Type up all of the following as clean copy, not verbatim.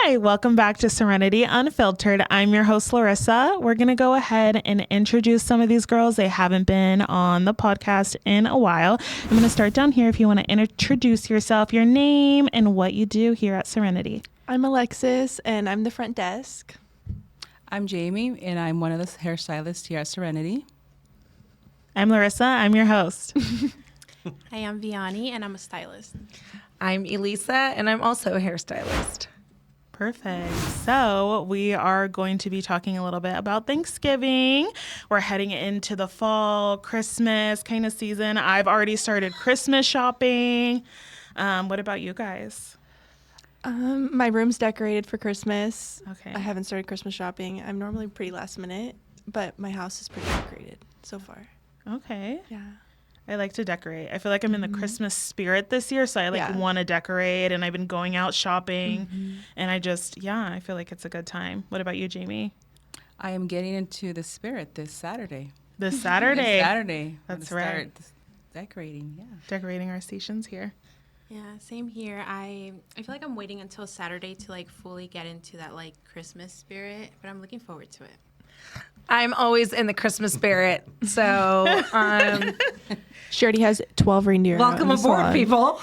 Hi, welcome back to Serenity Unfiltered. I'm your host, Larissa. We're going to go ahead and introduce some of these girls. They haven't been on the podcast in a while. I'm going to start down here if you want to introduce yourself, your name, and what you do here at Serenity. I'm Alexis, and I'm the front desk. I'm Jamie, and I'm one of the hairstylists here at Serenity. I'm Larissa. I'm your host. Hi, I'm Vianney, and I'm a stylist. I'm Elisa, and I'm also a hairstylist. Perfect. So we are going to be talking a little bit about Thanksgiving. We're heading into the fall, Christmas kind of season. I've already started Christmas shopping. What about you guys? My room's decorated for Christmas. Okay. I haven't started Christmas shopping. I'm normally pretty last minute, but my house is pretty decorated so far. Okay. Yeah. I like to decorate. I feel like I'm in the Christmas spirit this year, so I want to decorate, and I've been going out shopping, and I feel like it's a good time. What about you, Jamie? I am getting into the spirit this Saturday. This Saturday. This Saturday. That's I'm gonna right. start decorating, yeah. Decorating our stations here. Yeah, same here. I feel like I'm waiting until Saturday to like fully get into that like Christmas spirit, but I'm looking forward to it. I'm always in the Christmas spirit, so She already has 12 reindeer. welcome out in the aboard, salon. people.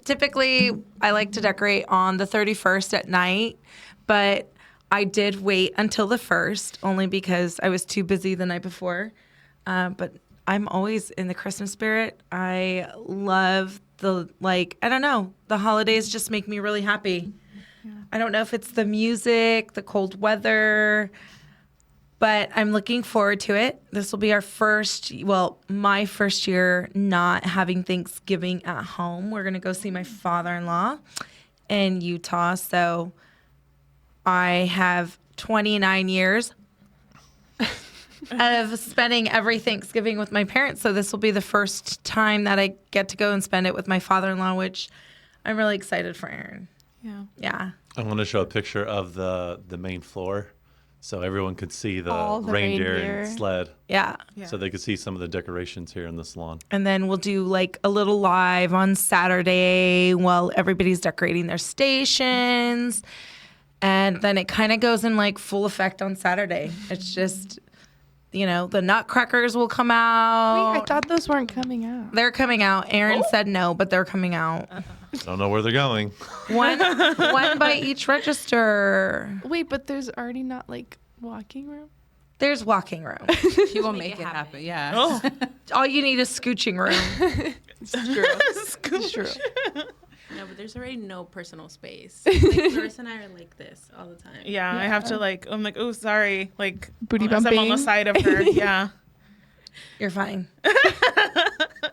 Typically, I like to decorate on the 31st at night, but I did wait until the 1st, only because I was too busy the night before. But I'm always in the Christmas spirit. I love the holidays just make me really happy. I don't know if it's the music, the cold weather, but I'm looking forward to it. This will be my first year not having Thanksgiving at home. We're going to go see my father-in-law in Utah. So I have 29 years of spending every Thanksgiving with my parents. So this will be the first time that I get to go and spend it with my father-in-law, which I'm really excited for Aaron. Yeah. I want to show a picture of the main floor so everyone could see All the reindeer reindeer. and sled. Yeah. So they could see some of the decorations here in the salon. And then we'll do like a little live on Saturday while everybody's decorating their stations. And then it kind of goes in like full effect on Saturday. It's just, the nutcrackers will come out. Wait, I thought those weren't coming out. They're coming out. Aaron said no, but they're coming out. Don't know where they're going. One by each register. Wait, but there's already not like walking room? There's walking room. She will make it happen, yeah. Oh, All you need is scooching room. It's true. It's true. No, but there's already no personal space. Like, Larissa and I are like this all the time. yeah. I have to I'm like, oh, sorry. Like, Booty as I'm on the bumping. side of her. Yeah. You're fine.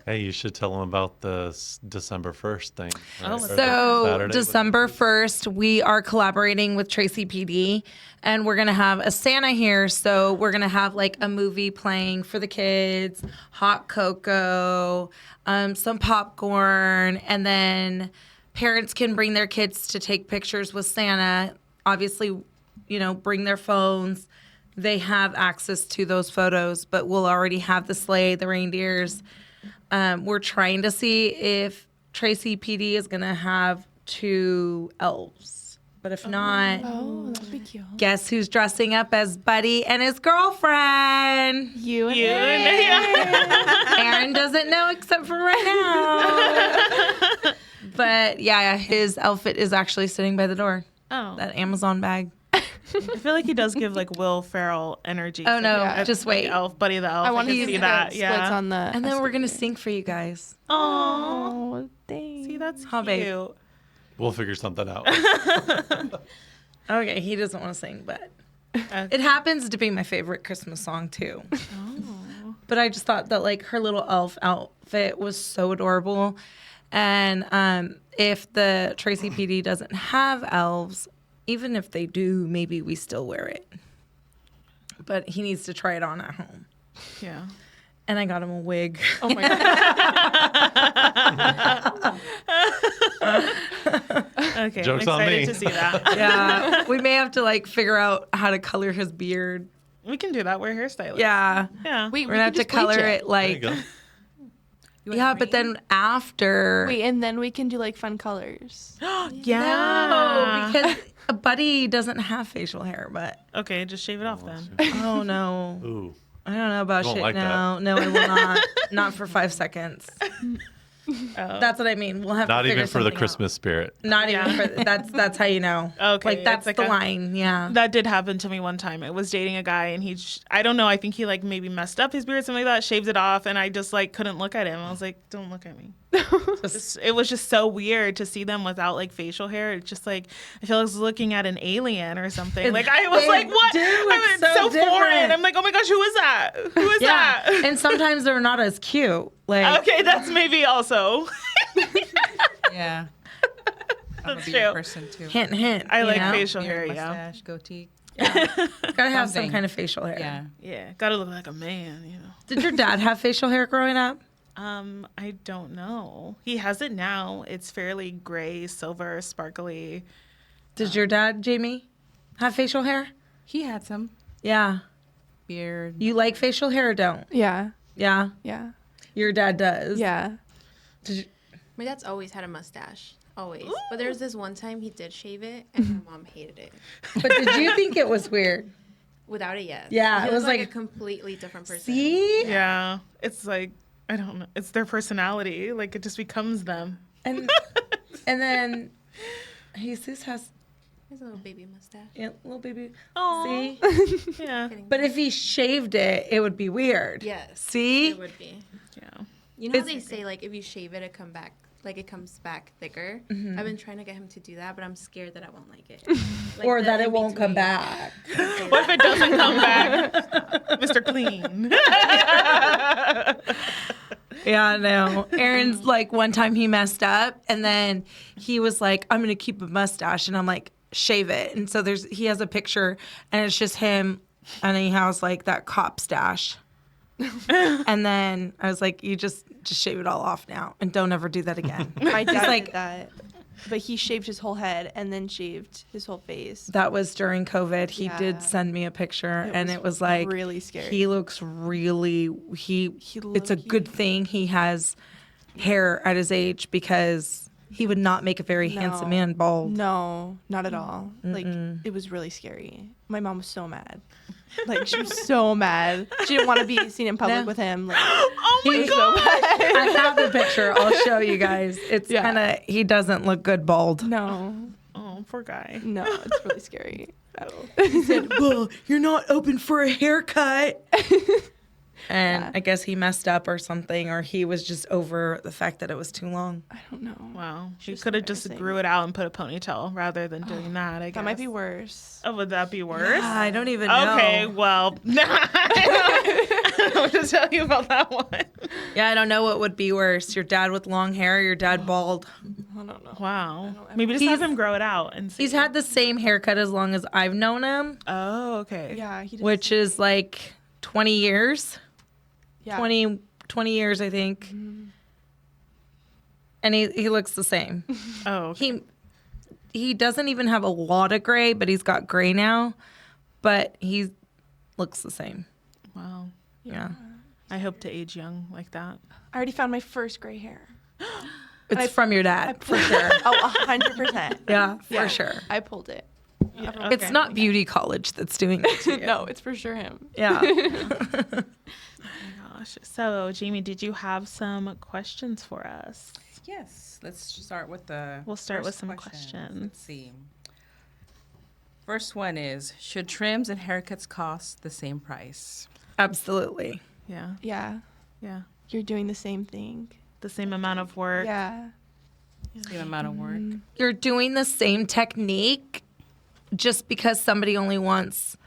Hey, you should tell them about the December 1st thing. Oh, Or the So Saturday, December whatever it is. 1st, we are collaborating with Tracy PD, and we're going to have a Santa here. So we're going to have like a movie playing for the kids, hot cocoa, some popcorn, and then parents can bring their kids to take pictures with Santa. Obviously, bring their phones. They have access to those photos, but we'll already have the sleigh, the reindeers. We're trying to see if Tracy PD is going to have 2 elves. But if not, Oh, that'd be cute. guess who's dressing up as Buddy and his girlfriend? You and Aaron doesn't know except for right now. But yeah, his outfit is actually sitting by the door. Oh. That Amazon bag. I feel like he does give like Will Ferrell energy. Oh, no. Yeah. Just wait. Buddy the Elf. I want to can see see that. splits Yeah. on the. And then we're going to sing for you guys. Oh, Oh, thanks. see, that's Huh, cute. babe? We'll figure something out. Okay, he doesn't want to sing, but it happens to be my favorite Christmas song, too. Oh. But I just thought that like her little elf outfit was so adorable. And if the Tracy PD doesn't have elves, even if they do, maybe we still wear it. But he needs to try it on at home. Yeah. And I got him a wig. Oh my god. Okay. Joke's I'm on excited me. to see that. Yeah, we may have to like figure out how to color his beard. We can do that. We're hairstylists. Yeah, Yeah. Wait, we're gonna have to color it There you like go. Yeah, but then after. Wait, and then we can do like fun colors. Yeah. No, because a buddy doesn't have facial hair, but. Okay, just shave it off then. Oh, no. Ooh. I don't know about You won't shit. like No, no, I will not. Not for 5 seconds. That's what I mean. We'll have Not to figure even for the something out. Christmas spirit. Not even for that's how you know. Okay, like that's it's the like line. Yeah. That did happen to me one time. I was dating a guy and I don't know, I think he like maybe messed up his beard, something like that, shaved it off, and I just like couldn't look at him. I was like, don't look at me. It was just so weird to see them without like facial hair. It's just like, I feel like I was looking at an alien or something. Like I was They like, what? do look I mean, so so different. foreign. I'm like, oh my gosh, who is that? Who is Yeah. that? And sometimes they're not as cute. Like Okay, that's maybe also. Yeah. I'm That's a beard true. person too. hint, hint. I you like know? facial hair, Beard, yeah. mustache, goatee. Gotta have some Something. kind of facial hair. Yeah. Yeah, gotta look like a man, you know. Did your dad have facial hair growing up? I don't know. He has it now. It's fairly gray, silver, sparkly. Did your dad, Jamie, have facial hair? He had some Yeah. beard. You like facial hair or don't? Yeah. Yeah. Yeah. Your dad does. Yeah. Did you, My dad's always had a mustache. Always. But there was this one time he did shave it, and my mom hated it. but did you think it was weird? Without it, yes. Yeah, He it was like a like- completely different person. See? Yeah, it's like, I don't know. It's their personality. Like, it just becomes them. And then Jesus has There's a little baby mustache. a little baby. Aw. See? Yeah. But if he shaved it, it would be weird. Yes. See? It would be. Yeah. You know how It's- they say like if you shave it, it comes back thicker. Mm-hmm. I've been trying to get him to do that, but I'm scared that I won't like it. Like Or the that it in won't come between. back. What if it doesn't come back? Mr. Clean. Yeah, no. Aaron's like, one time he messed up and then he was like, I'm going to keep a mustache. And I'm like, shave it. And so he has a picture and it's just him and he has like that cop stash. And then I was like, you just shave it all off now and don't ever do that again. My dad like- did that. But he shaved his whole head and then shaved his whole face. That was during COVID. He Yeah. did send me a picture and was it was like, really scary. he looks really, it's a low-key- good thing he has hair at his age because he would not make a very handsome man bald. No, not at all. Like, it was really scary. My mom was so mad. Like, she was so mad. She didn't want to be seen in public No. with him. Like, Oh my it was God. so bad. I have the picture. I'll show you guys. It's Yeah. kind of, he doesn't look good bald. No, Oh, poor guy. no, it's really scary. He said, well, you're not open for a haircut. And Yeah. I guess he messed up or something, or he was just over the fact that it was too long. I don't know. Wow. She Just could have just embarrassing. grew it out and put a ponytail rather than doing that, I guess. That might be worse. Oh, would that be worse? I don't even know. Okay, well, I don't know what to tell you about that one. Yeah, I don't know what would be worse. Your dad with long hair or your dad bald? I don't know. Wow. don't Maybe just He's- have him grow it out and see. He's had the same haircut as long as I've known him, Oh, okay. Yeah, he did. which is like 20 years. yeah. 20 years, I think. And he looks the same. Oh, okay. He doesn't even have a lot of gray, but he's got gray now. But he looks the same. Wow. Yeah. I hope to age young like that. I already found my first gray hair. It's from your dad, for sure. Oh, 100%. Yeah, for sure. I pulled it. Yeah, It's okay. not beauty college that's doing it to you. No, it's for sure him. Yeah. Gosh. So, Jamie, did you have some questions for us? Yes. Let's start with the. We'll start with first some questions. questions. Let's see. First one is: should trims and haircuts cost the same price? Absolutely. Yeah. Yeah. Yeah. You're doing the same thing. The same amount of work. Yeah. Same amount of work. You're doing the same technique just because somebody only wants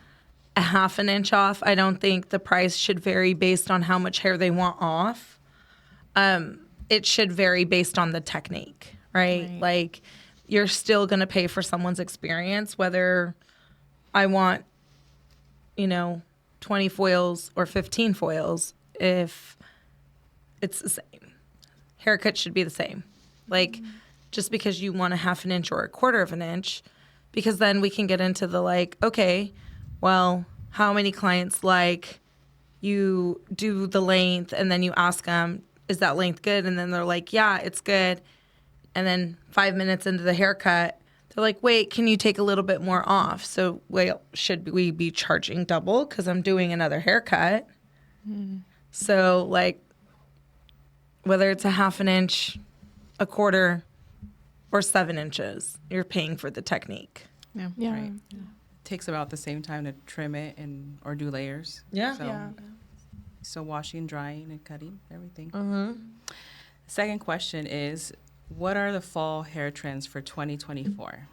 a half an inch off. I don't think the price should vary based on how much hair they want off. It should vary based on the technique, right? Right. Like, you're still going to pay for someone's experience, whether I want, 20 foils or 15 foils, if it's the same. Haircut should be the same. Like, just because you want a half an inch or a quarter of an inch, because then we can get into the okay, well, how many clients you do the length and then you ask them, is that length good? And then they're like, yeah, it's good. And then 5 minutes into the haircut, they're like, wait, can you take a little bit more off? So, wait, should we be charging double because I'm doing another haircut? So, like, whether it's a half an inch, a quarter, or 7 inches, you're paying for the technique. Yeah. Yeah. Right. Takes about the same time to trim it or do layers. Yeah. So, Yeah. so washing, drying, and cutting, everything. Mm-hmm. Second question is, what are the fall hair trends for 2024?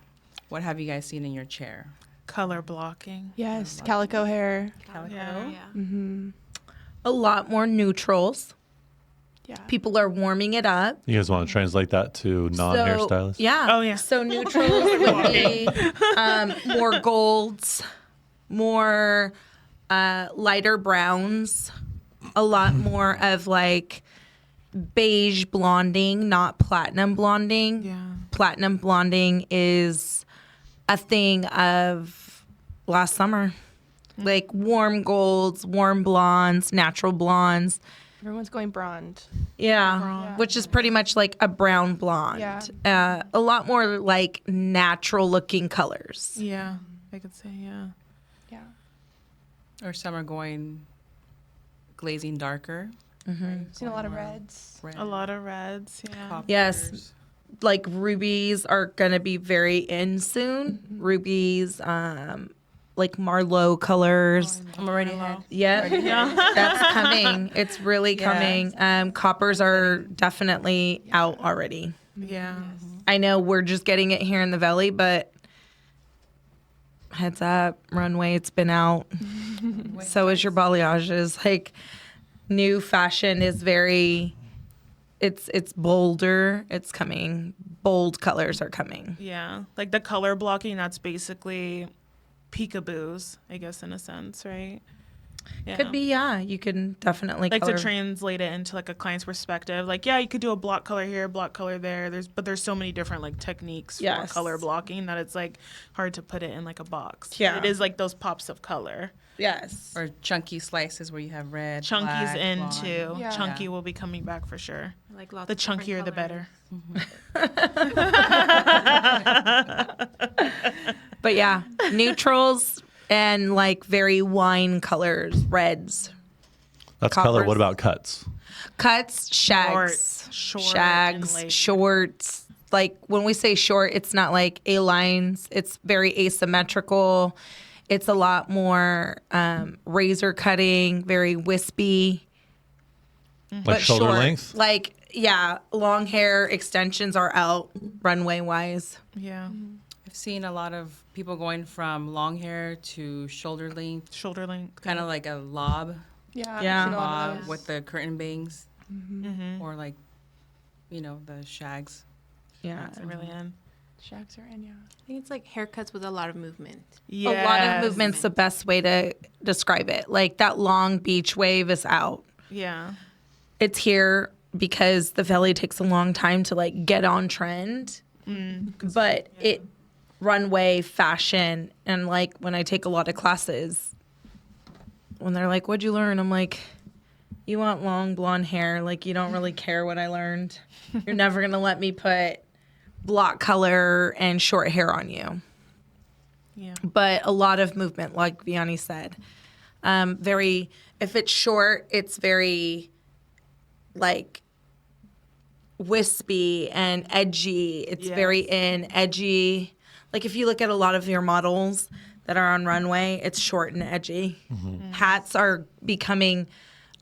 What have you guys seen in your chair? Color blocking. Yes, calico hair. Calico? Yeah. Mm-hmm. A lot more neutrals. Yeah. People are warming it up. You guys want to translate that to non-hairstylists? Yeah. Oh, yeah. So neutrals would be more golds, more lighter browns, a lot more of like beige blonding, not platinum blonding. Yeah. Platinum blonding is a thing of last summer. Like warm golds, warm blondes, natural blondes. Everyone's going blonde. Yeah, which is pretty much like a brown blonde. Yeah. A lot more like natural looking colors. Yeah. I could say, yeah. Yeah. Or some are going glazing darker. Seen a lot of reds. Red, A lot of reds. Yeah. coppers. Yes. Like rubies are gonna be very in soon. Rubies, like Marlowe colors. I'm already ahead. Yep, that's coming. It's really coming. Coppers are definitely out already. Yeah. I know we're just getting it here in the Valley, but heads up, runway, it's been out. So is your balayage. Like new fashion is very, it's bolder. It's coming. Bold colors are coming. Yeah. Like the color blocking, that's basically peekaboos, I guess, in a sense, right? Yeah. Could be, yeah. You can definitely Like color. to translate it into like a client's perspective. Like, yeah, you could do a block color here, block color there. There's so many different like techniques Yes. for color blocking that it's like hard to put it in like a box. Yeah. It is like those pops of color. Yes. Or chunky slices where you have red, Chunky's black, in blonde. too. Yeah. Chunky will be coming back for sure. Like lots The of different chunkier the colors. better. But yeah, neutrals and like very wine colors, reds. That's color. Coppers. What about cuts? Cuts, shags, Short and shags, laid. shorts. Like when we say short, it's not like A lines. It's very asymmetrical. It's a lot more razor cutting, very wispy, Like but shoulder short. length? Like yeah, long hair extensions are out runway wise. Yeah. I've seen a lot of people going from long hair to shoulder length, Shoulder length. kind of like a lob, Yeah. Yeah. Seen a lot of bob those. with the curtain bangs, Mm-hmm. or like, the shags. Yeah. That's really in. Shags are in, yeah. I think it's like haircuts with a lot of movement. A lot of movement's the best way to describe it. Like that long beach wave is out. Yeah. It's here because the Valley takes a long time to like get on trend. But it runway fashion, and like when I take a lot of classes, when they're like, "What'd you learn?" I'm like, "You want long blonde hair? Like you don't really care what I learned. You're never gonna let me put block color and short hair on you." Yeah. But a lot of movement, like Vianney said. Very, if it's short, it's very like wispy and edgy. It's very edgy. Like if you look at a lot of your models that are on runway, it's short and edgy. Hats are becoming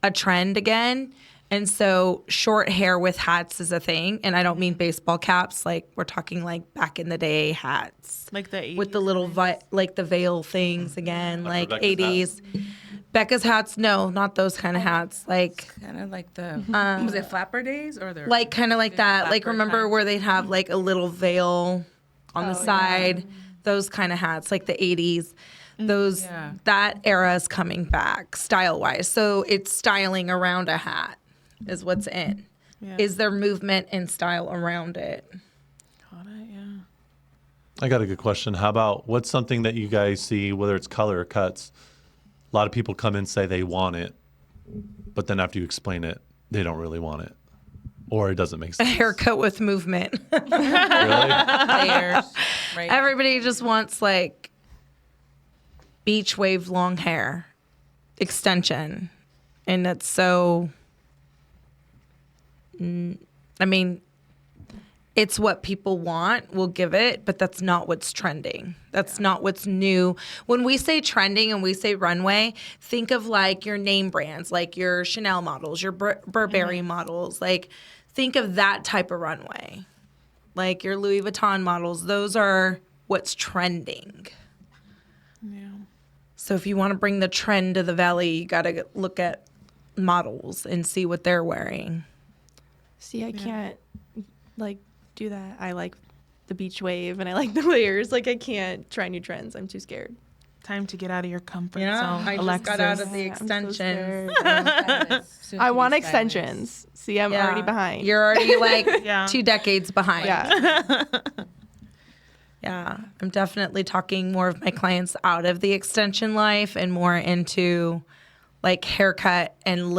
a trend again. And so short hair with hats is a thing. And I don't mean baseball caps. Like we're talking like back in the day hats. Like the 80s. With the little, like the veil things again, like Rebecca's 80s. Becca's hats? No, not those kind of hats. Like, Kind of like the, was it flapper days or the? like kind of like that. Like flapper remember times? where they'd have like a little veil on the side? Those kind of hats, like the 80s. Those Yeah. that era is coming back style wise. So it's styling around a hat is what's in. Yeah. Is there movement and style around it? Got it, yeah. I got a good question. How about what's something that you guys see, whether it's color or cuts? A lot of people come in and say they want it, but then after you explain it, they don't really want it. or it doesn't make A sense? haircut with movement. Really? Layers, right? Everybody just wants like beach wave long hair extension. And that's so, I mean, it's what people want, we'll give it, but that's not what's trending. That's not what's new. When we say trending and we say runway, think of like your name brands, like your Chanel models, your Burberry models. Like, think of that type of runway. Like your Louis Vuitton models, those are what's trending. Yeah. So if you want to bring the trend to the valley, you got to look at models and see what they're wearing. See, I can't like do that. I like the beach wave and I like the layers. Like I can't try new trends. I'm too scared. Time to get out of your comfort Yeah, zone. I just Alexis. got out of the I'm so extension. scared. I want extensions. See, I'm already behind. You're already like Yeah. 2 decades behind. yeah. Yeah, I'm definitely talking more of my clients out of the extension life and more into like haircut and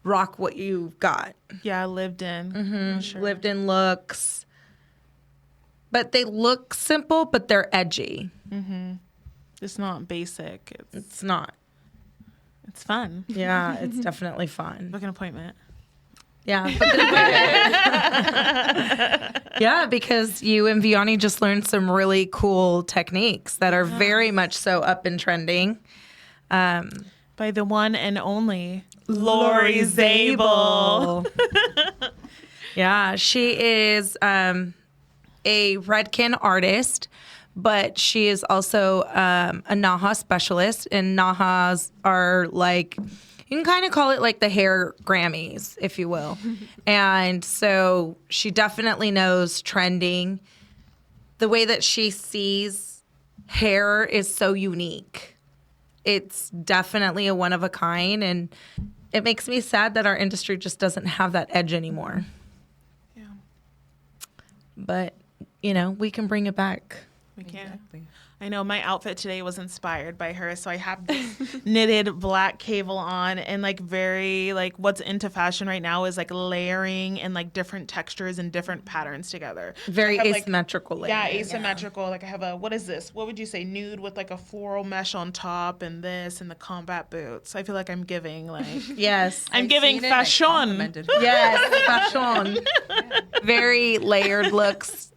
rock what you've got. Yeah, lived in. Sure. Lived in looks. But they look simple, but they're edgy. It's not basic. It's not. It's fun. Yeah, it's definitely fun. Book an appointment. Yeah. Yeah, because you and Vianney just learned some really cool techniques that are very much so up and trending. By the one and only Lori Zabel. Yeah, she is a Redken artist, but she is also a Naha specialist, and Nahas are like, you can kind of call it like the hair Grammys, if you will. And so she definitely knows trending. The way that she sees hair is so unique. It's definitely a one of a kind, and it makes me sad that our industry just doesn't have that edge anymore. Yeah, But, you know, we can bring it back. we can. Exactly. I know my outfit today was inspired by her, so I have this knitted black cable on, and like very like what's into fashion right now is like layering and like different textures and different patterns together. Very So I have, like, asymmetrical. Yeah, layering, asymmetrical. Like I have a, what is this? What would you say? Nude with like a floral mesh on top and this and the combat boots. I feel like I'm giving like Yes. I'm I've giving seen it, I fashion. complimented her. Yes, fashion. Very layered looks.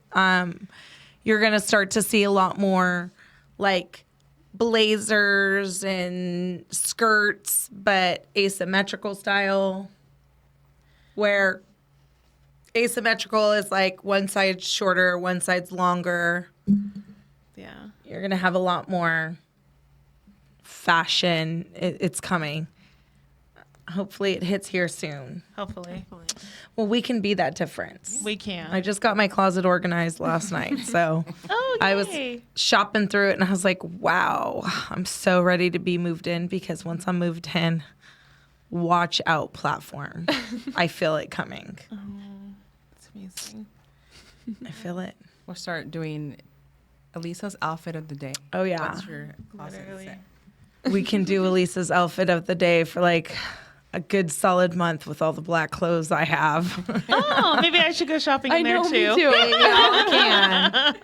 You're going to start to see a lot more like blazers and skirts, but asymmetrical style, where asymmetrical is like one side's shorter, one side's longer. Yeah. You're going to have a lot more fashion. It's coming. Hopefully it hits here soon. Hopefully. Well, we can be that difference. We can. I just got my closet organized last night, so Oh, I was yay. shopping through it and I was like, wow, I'm so ready to be moved in, because once I'm moved in, watch out platform. I feel it coming. It's amazing. I feel it. We'll start doing Elisa's outfit of the day. Oh, yeah. What's your closet Literally. set? We can do Elisa's outfit of the day for like a good solid month with all the black clothes I have. Oh, maybe I should go shopping I in there know, too. me too. Yeah, we can.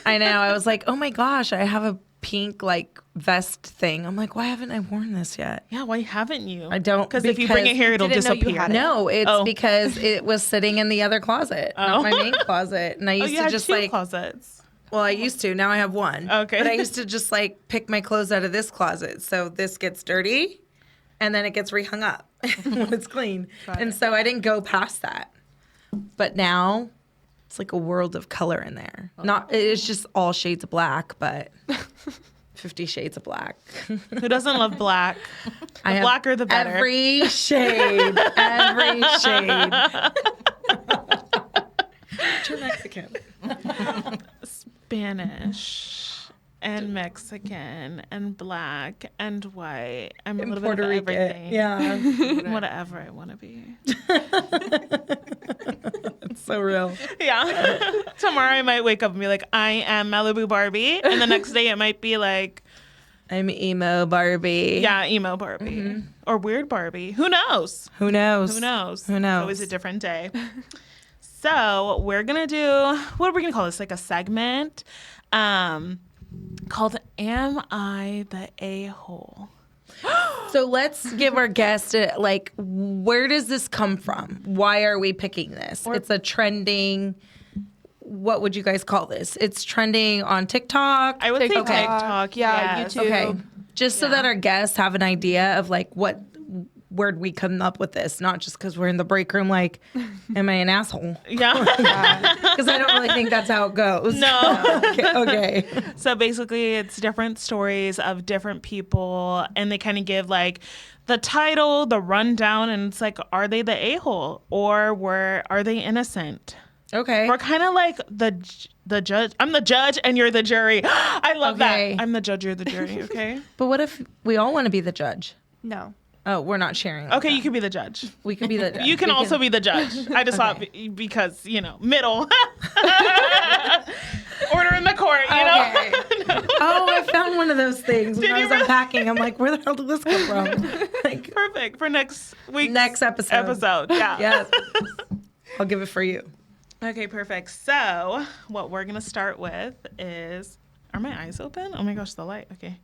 I know. I was like, oh my gosh, I have a pink like vest thing. I'm like, why haven't I worn this yet? Yeah, why haven't you? I don't, Because if you bring it here, it'll Didn't know you disappear. had it. No, it's Oh. because it was sitting in the other closet, not my main closet. And I Oh, used you to had just two like, closets. well, I used to. Now I have one. Okay. But I used to just like pick my clothes out of this closet. So this gets dirty and then it gets rehung up when it's clean. And so I didn't go past that. But now it's like a world of color in there. Not, it's just all shades of black, but 50 shades of black. Who doesn't love black? The I have blacker the better. Every shade. Every shade. Turn Mexican. Spanish and Mexican and black and white. I'm a And little Puerto bit of Rican. everything. Yeah. Whatever I want to be. It's so real. Yeah. Tomorrow I might wake up and be like, I am Malibu Barbie. And the next day it might be like, I'm emo Barbie. yeah, emo Barbie. or weird Barbie. Who knows? Who knows? Who knows? Who knows? It's always a different day. So we're going to do, what are we going to call this? Like a segment called Am I the A-Hole? So let's give our guest like, where does this come from? Why are we picking this? It's a trending. What would you guys call this? It's trending on TikTok. I would say TikTok. TikTok. Yeah, yes. YouTube. Okay, just so that our guests have an idea of like where'd we come up with this? Not just because we're in the break room. Like, am I an asshole? Yeah. Because I don't really think that's how it goes. No. Okay. So basically, it's different stories of different people, and they kind of give like the title, the rundown, and it's like, are they the a-hole or are they innocent? Okay. We're kind of like the judge. I'm the judge, and you're the jury. I love Okay. that. I'm the judge, you're the jury. Okay. But what if we all want to be the judge? No. Oh, we're not sharing. Okay, you can be the judge. We could be the judge. You can We also be the judge. I just thought because middle. Order in the court, Okay. Oh, I found one of those things when Did I you was really? unpacking. I'm like, where the hell did this come from? Like, Perfect for next week's next episode. Yeah. Yes. I'll give it for you. Okay, perfect. So what we're gonna start with is, are my eyes open? Oh my gosh, the light. Okay.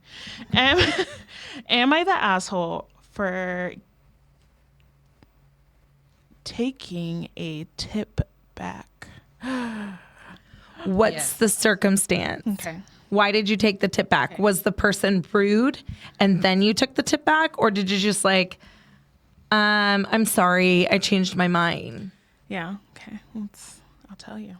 Am I the asshole for taking a tip back? What's Yes. the circumstance? Okay. Why did you take the tip back? Was the person rude and then you took the tip back? Or did you just like, I'm sorry, I changed my mind? Yeah. Okay. I'll tell you.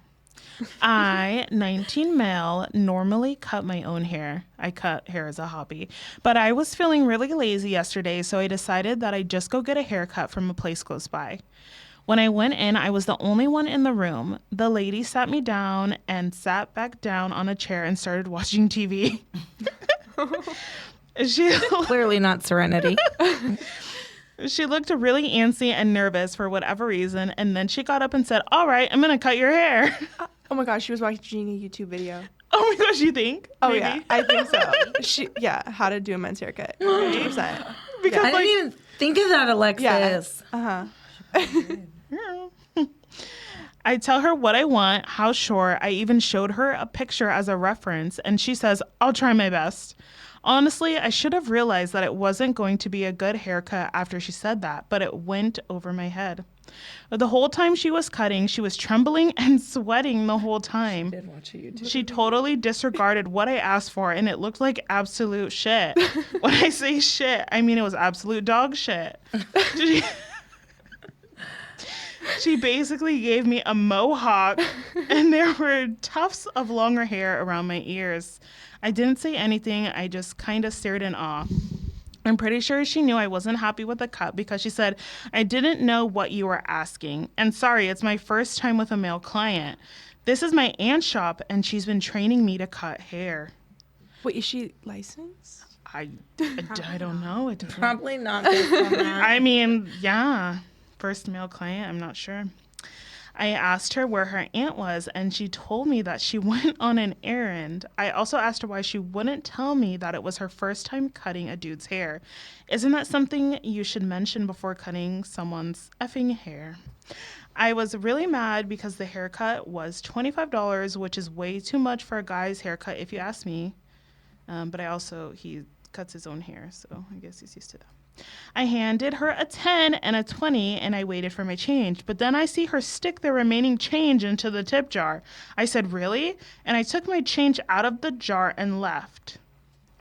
I, 19 male, normally cut my own hair. I cut hair as a hobby. But I was feeling really lazy yesterday, so I decided that I'd just go get a haircut from a place close by. When I went in, I was the only one in the room. The lady sat me down and sat back down on a chair and started watching TV. Clearly not Serenity. She looked really antsy and nervous for whatever reason, and then she got up and said, "All right, I'm going to cut your hair." Oh my gosh, she was watching a YouTube video. Oh my gosh, you think? Oh Maybe? yeah, I think so. How to do a men's haircut. 100%. Because I didn't even think of that, Alexis. Uh huh. I tell her what I want, how short. I even showed her a picture as a reference, and she says, "I'll try my best." Honestly, I should have realized that it wasn't going to be a good haircut after she said that, but it went over my head. The whole time she was cutting, she was trembling and sweating the whole time. Did watch a YouTube. She totally disregarded what I asked for, and it looked like absolute shit. When I say shit, I mean it was absolute dog shit. She basically gave me a mohawk, and there were tufts of longer hair around my ears. I didn't say anything. I just kind of stared in awe. I'm pretty sure she knew I wasn't happy with the cut because she said, "I didn't know what you were asking. And sorry, it's my first time with a male client. This is my aunt's shop, and she's been training me to cut hair." Wait, is she licensed? I don't know. It doesn't- Probably not based on that. I mean, yeah. First male client, I'm not sure. I asked her where her aunt was, and she told me that she went on an errand. I also asked her why she wouldn't tell me that it was her first time cutting a dude's hair. Isn't that something you should mention before cutting someone's effing hair? I was really mad because the haircut was $25, which is way too much for a guy's haircut, if you ask me. But he cuts his own hair, so I guess he's used to that. I handed her a 10 and a 20, and I waited for my change. But then I see her stick the remaining change into the tip jar. I said, "Really?" And I took my change out of the jar and left.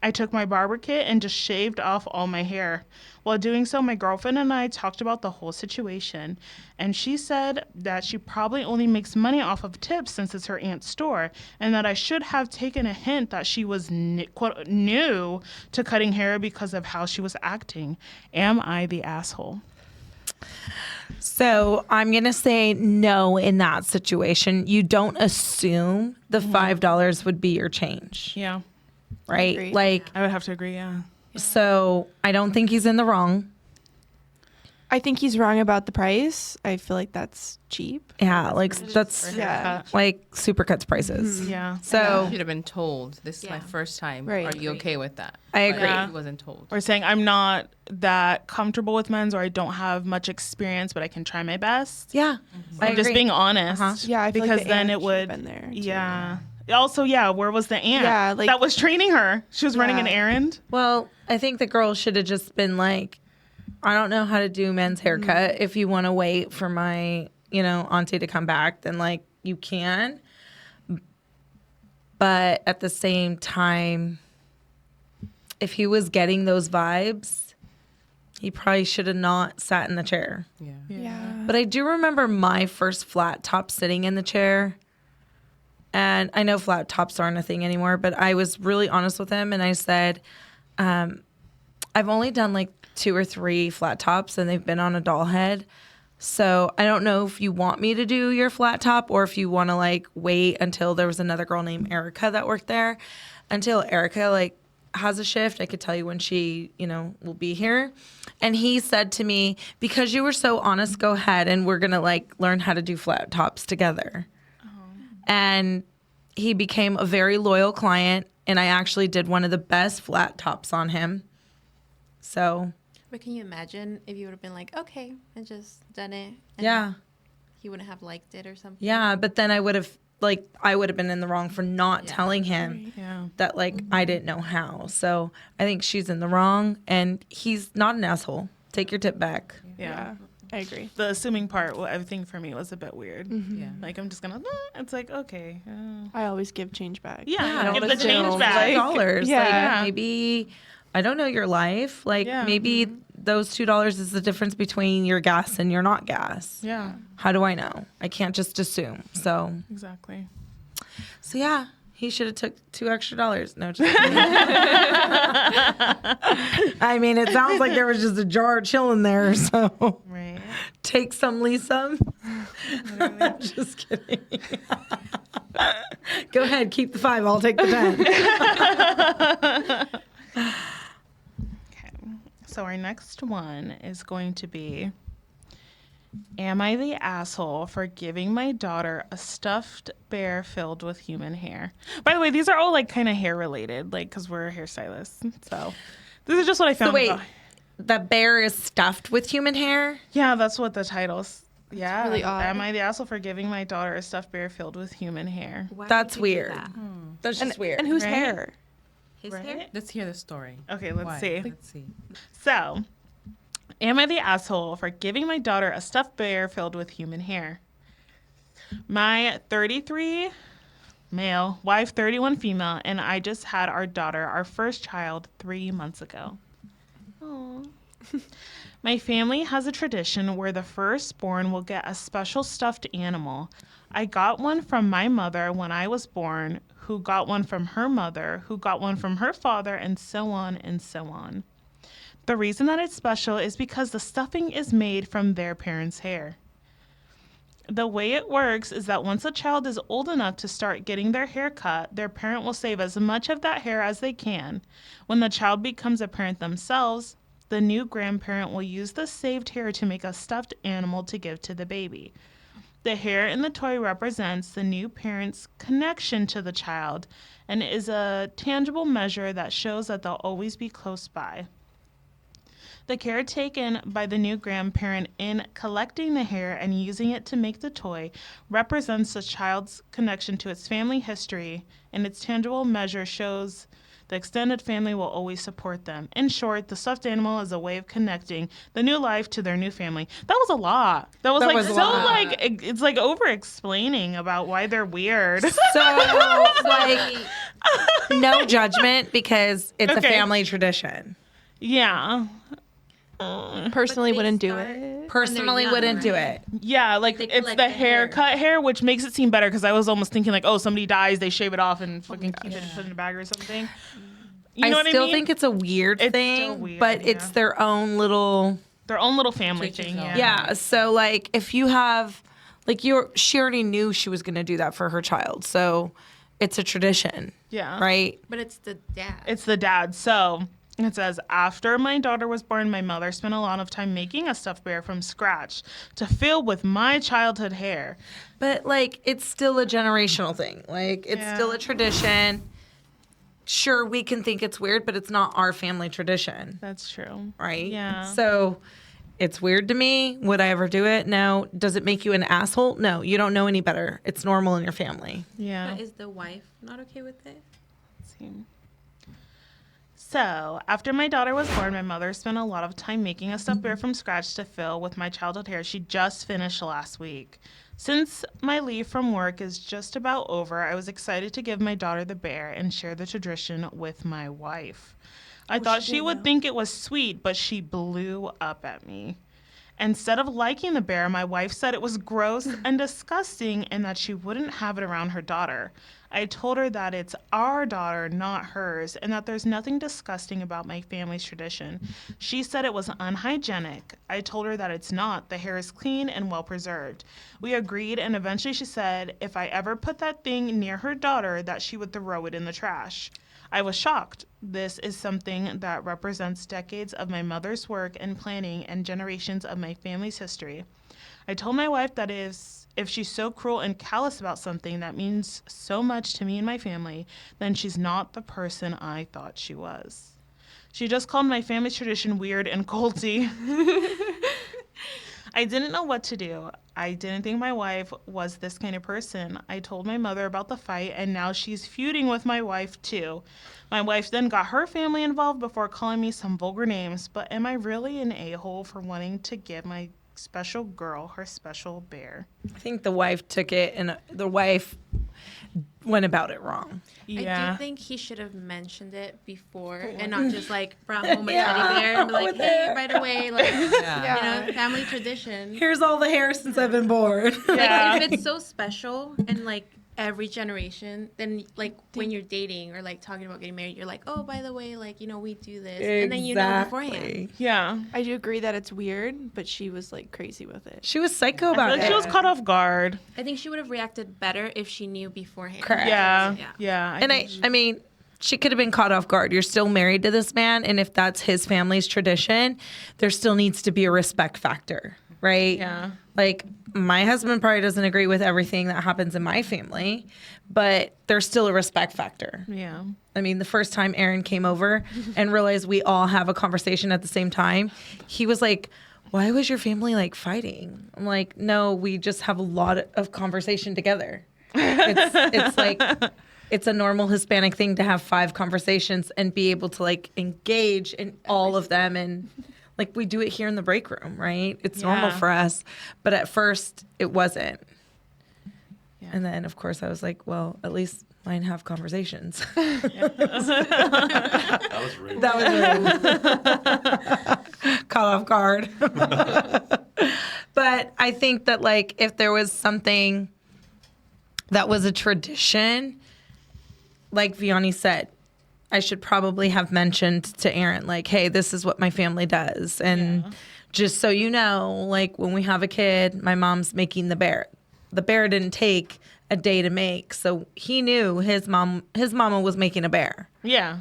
I took my barber kit and just shaved off all my hair. While doing so, my girlfriend and I talked about the whole situation, and she said that she probably only makes money off of tips since it's her aunt's store, and that I should have taken a hint that she was quote, new to cutting hair because of how she was acting. Am I the asshole? So I'm going to say no in that situation. You don't assume the $5 would be your change, Yeah, right? agree. Like, I would have to agree, yeah. so I don't think he's in the wrong. I think he's wrong about the price. I feel like that's cheap. Yeah, like that's Yeah. like Supercuts prices. Yeah. So You should have been told, this is my Yeah. first time. Right. Are you okay with that? I agree. But Yeah. he wasn't told. Or saying I'm not that comfortable with men's, or I don't have much experience, but I can try my best. Yeah, I And just agree. being honest. Uh-huh. Yeah, I feel because like the then aunt it should would. have been there, too. Yeah. Also, yeah, where was the aunt? Yeah, like- that was training her. She was running an Yeah. errand. Well, I think the girl should have just been like, I don't know how to do men's haircut. If you want to wait for my, auntie to come back, then like you can. But at the same time, if he was getting those vibes, he probably should have not sat in the chair. Yeah. Yeah. But I do remember my first flat top sitting in the chair. And I know flat tops aren't a thing anymore, but I was really honest with him and I said, I've only done like 2 or 3 flat tops and they've been on a doll head. So I don't know if you want me to do your flat top or if you want to like wait until there was another girl named Erica that worked there. Until Erica like has a shift, I could tell you when she, will be here. And he said to me, because you were so honest, go ahead and we're going to like learn how to do flat tops together. And he became a very loyal client. And I actually did one of the best flat tops on him. So, But can you imagine if you would have been like, okay, and just done it? And yeah. he wouldn't have liked it or something. Yeah. But then I would have been in the wrong for not telling him Yeah. that like I didn't know how. So I think she's in the wrong and he's not an asshole. Take your tip back. Yeah. I agree. The assuming part, well, I think for me was a bit weird. Yeah. Like I'm just gonna. It's like okay. I always give change back. Yeah. Give the that's change chill. back. $5. Yeah. Like maybe I don't know your life. Like Yeah. maybe those $2 is the difference between your gas and your not gas. Yeah. How do I know? I can't just assume. So Exactly. yeah, he should have took $2 extra. No, just kidding. I mean, it sounds like there was just a jar chilling there. So Right. take some, leave some. Just kidding. Go ahead, keep the 5. I'll take the 10. Okay. So our next one is going to be, am I the asshole for giving my daughter a stuffed bear filled with human hair? By the way, these are all like kind of hair related, like because we're hairstylists. So this is just what I found. So wait, the bear is stuffed with human hair? Yeah, that's what the title's. Yeah. really odd. Am I the asshole for giving my daughter a stuffed bear filled with human hair? Why That's would you do weird. that? That's just weird. And whose Right? hair? His Right? hair? Let's hear the story. Okay, let's Why? see. Let's see. So, am I the asshole for giving my daughter a stuffed bear filled with human hair? My 33 male, wife 31 female, and I just had our daughter, our first child, 3 months ago. Aw. My family has a tradition where the firstborn will get a special stuffed animal. I got one from my mother when I was born, who got one from her mother, who got one from her father, and so on and so on. The reason that it's special is because the stuffing is made from their parents' hair. The way it works is that once a child is old enough to start getting their hair cut, their parent will save as much of that hair as they can. When the child becomes a parent themselves, the new grandparent will use the saved hair to make a stuffed animal to give to the baby. The hair in the toy represents the new parent's connection to the child and is a tangible measure that shows that they'll always be close by. The care taken by the new grandparent in collecting the hair and using it to make the toy represents the child's connection to its family history, and its tangible measure shows the extended family will always support them. In short, the stuffed animal is a way of connecting the new life to their new family. That was a lot. That was was a lot. like it's like over explaining about why they're weird. So, like, no judgment because it's a Okay. family tradition. Yeah. Personally, they wouldn't do start- it. Personally, young, wouldn't do right? it. Yeah, like They it's collect the the hair. haircut hair, which makes it seem better because I was almost thinking like, oh, somebody dies, they shave it off and fucking keep it and put it in a bag or something. You know I what still I mean? think it's a weird It's thing, still weird, but it's yeah. their own little. Their own little family To each thing. his own. Yeah. Yeah. So, like, if you have, like, she already knew she was going to do that for her child. So, it's a tradition, Yeah. right? But it's the dad. It's the dad. So It says, after my daughter was born, my mother spent a lot of time making a stuffed bear from scratch to fill with my childhood hair. But, like, it's still a generational thing. Like, it's still a tradition. Sure, we can think it's weird, but it's not our family tradition, That's true. right? Yeah. So it's weird to me. Would I ever do it? No. Does it make you an asshole? No. You don't know any better. It's normal in your family. Yeah. But is the wife not okay with it? So, after my daughter was born, my mother spent a lot of time making a stuffed bear from scratch to fill with my childhood hair. She just finished last week. Since my leave from work is just about over, I was excited to give my daughter the bear and share the tradition with my wife. I thought she would think it was sweet, but she blew up at me. Instead of liking the bear, my wife said it was gross and disgusting and that she wouldn't have it around her daughter. I told her that it's our daughter, not hers, and that there's nothing disgusting about my family's tradition. She said it was unhygienic. I told her that it's not. The hair is clean and well preserved. We agreed, and eventually she said if I ever put that thing near her daughter, that she would throw it in the trash. I was shocked. This is something that represents decades of my mother's work and planning and generations of my family's history. I told my wife that if she's so cruel and callous about something that means so much to me and my family, then she's not the person I thought she was. She just called my family's tradition weird and culty. I didn't know what to do. I didn't think my wife was this kind of person. I told my mother about the fight, and now she's feuding with my wife, too. My wife then got her family involved before calling me some vulgar names, but am I really an a-hole for wanting to give my special girl her special bear? I think the wife took it, and the wife went about it wrong. I do think he should have mentioned it before and not just like brought home a teddy bear and be like, hey, by the way, like, you know, family tradition. Here's all the hair since I've been born. Like, if it's so special and like every generation, then like when you're dating or like talking about getting married, you're like, oh, by the way, like, you know, we do this. And then you know beforehand. Yeah. I do agree that it's weird, but she was like crazy with it. She was psycho about Like it. she was caught off guard. I think she would have reacted better if she knew beforehand. Correct. Yeah. I mean, she could have been caught off guard. You're still married to this man, and if that's his family's tradition, there still needs to be a respect factor, right? Yeah. Like, my husband probably doesn't agree with everything that happens in my family, but there's still a respect factor. Yeah. I mean, the first time Aaron came over and realized we all have a conversation at the same time, he was like, why was your family like fighting? I'm like, no, we just have a lot of conversation together. It's like, it's a normal Hispanic thing to have 5 conversations and be able to like engage in all of them. And like we do it here in the break room, right? It's normal for us. But at first it wasn't. Yeah. And then of course I was like, well, at least mine have conversations. That was rude. That was rude. Caught off guard. But I think that like if there was something that was a tradition, like Vianney said, I should probably have mentioned to Aaron, like, hey, this is what my family does. And just so you know, like when we have a kid, my mom's making the bear. The bear didn't take a day to make. So he knew his mama was making a bear. Yeah.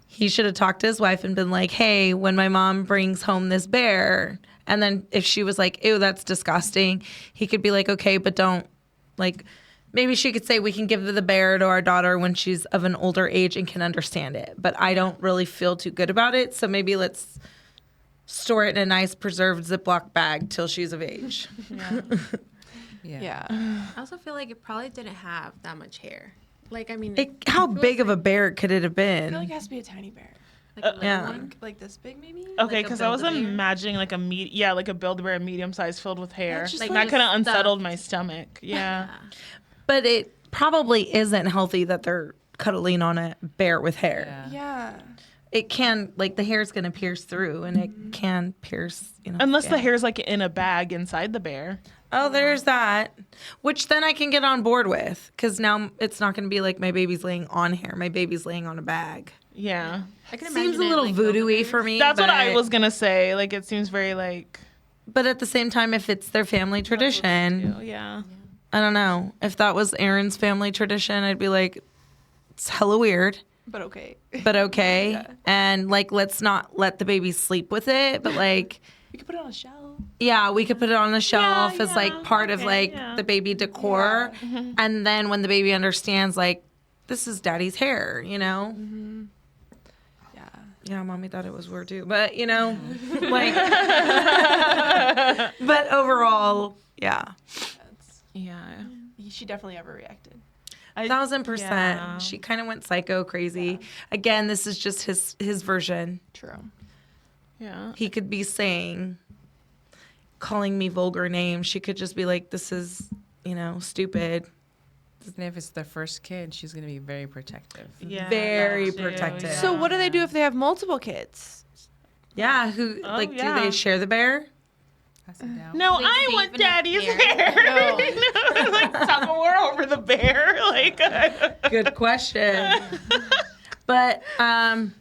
He should have talked to his wife and been like, hey, when my mom brings home this bear, and then if she was like, ew, that's disgusting, he could be like, okay, but don't, like, maybe she could say we can give the bear to our daughter when she's of an older age and can understand it. But I don't really feel too good about it, so maybe let's store it in a nice preserved Ziploc bag till she's of age. Yeah. I also feel like it probably didn't have that much hair. Like, I mean, How big of a bear could it have I been? feel like it has to be a tiny bear. like a little yeah. one. Like this big, maybe? Okay, Like a because I was Build-A-Bear? imagining like like a Build-A-Bear medium size filled with hair. That's just Like like that kind of stuffed. unsettled my stomach. Yeah. But it probably isn't healthy that they're cuddling on a bear with hair. Yeah. It can, like, the hair's going to pierce through, and it can pierce, you know. Unless the yeah. hair's like in a bag inside the bear. Oh, there's that. Which then I can get on board with, because now it's not going to be like my baby's laying on hair. My baby's laying on a bag. Yeah. I can Seems imagine a it, little like, voodoo-y for me. That's what I but- was going to say. Like it seems very like. But at the same time, if it's their family tradition, Yeah. I don't know. If that was Aaron's family tradition, I'd be like, it's hella weird. But okay. but okay. Yeah. And like, let's not let the baby sleep with it, but like, You could put it on a shelf. yeah, we could put it on the shelf as like part of okay, like yeah. the baby decor. And then when the baby understands, like, this is daddy's hair, you know? Yeah. Yeah, mommy thought it was weird too, but you know, like, but overall, yeah, Yeah. She definitely overreacted. 1,000%. Yeah. She kind of went psycho crazy. Again, this is just his version. True. Yeah. He could be saying, calling me vulgar names. She could just be like, this is, you know, stupid. And if it's the first kid, she's going to be very protective. Yeah. Very that too, protective. So what do they do if they have multiple kids? Yeah, who, Oh, like, yeah. do they share the bear? Pass it down. No, They I save want enough daddy's hair. hair. Like tug of war over the bear. Like, Good question. But I'm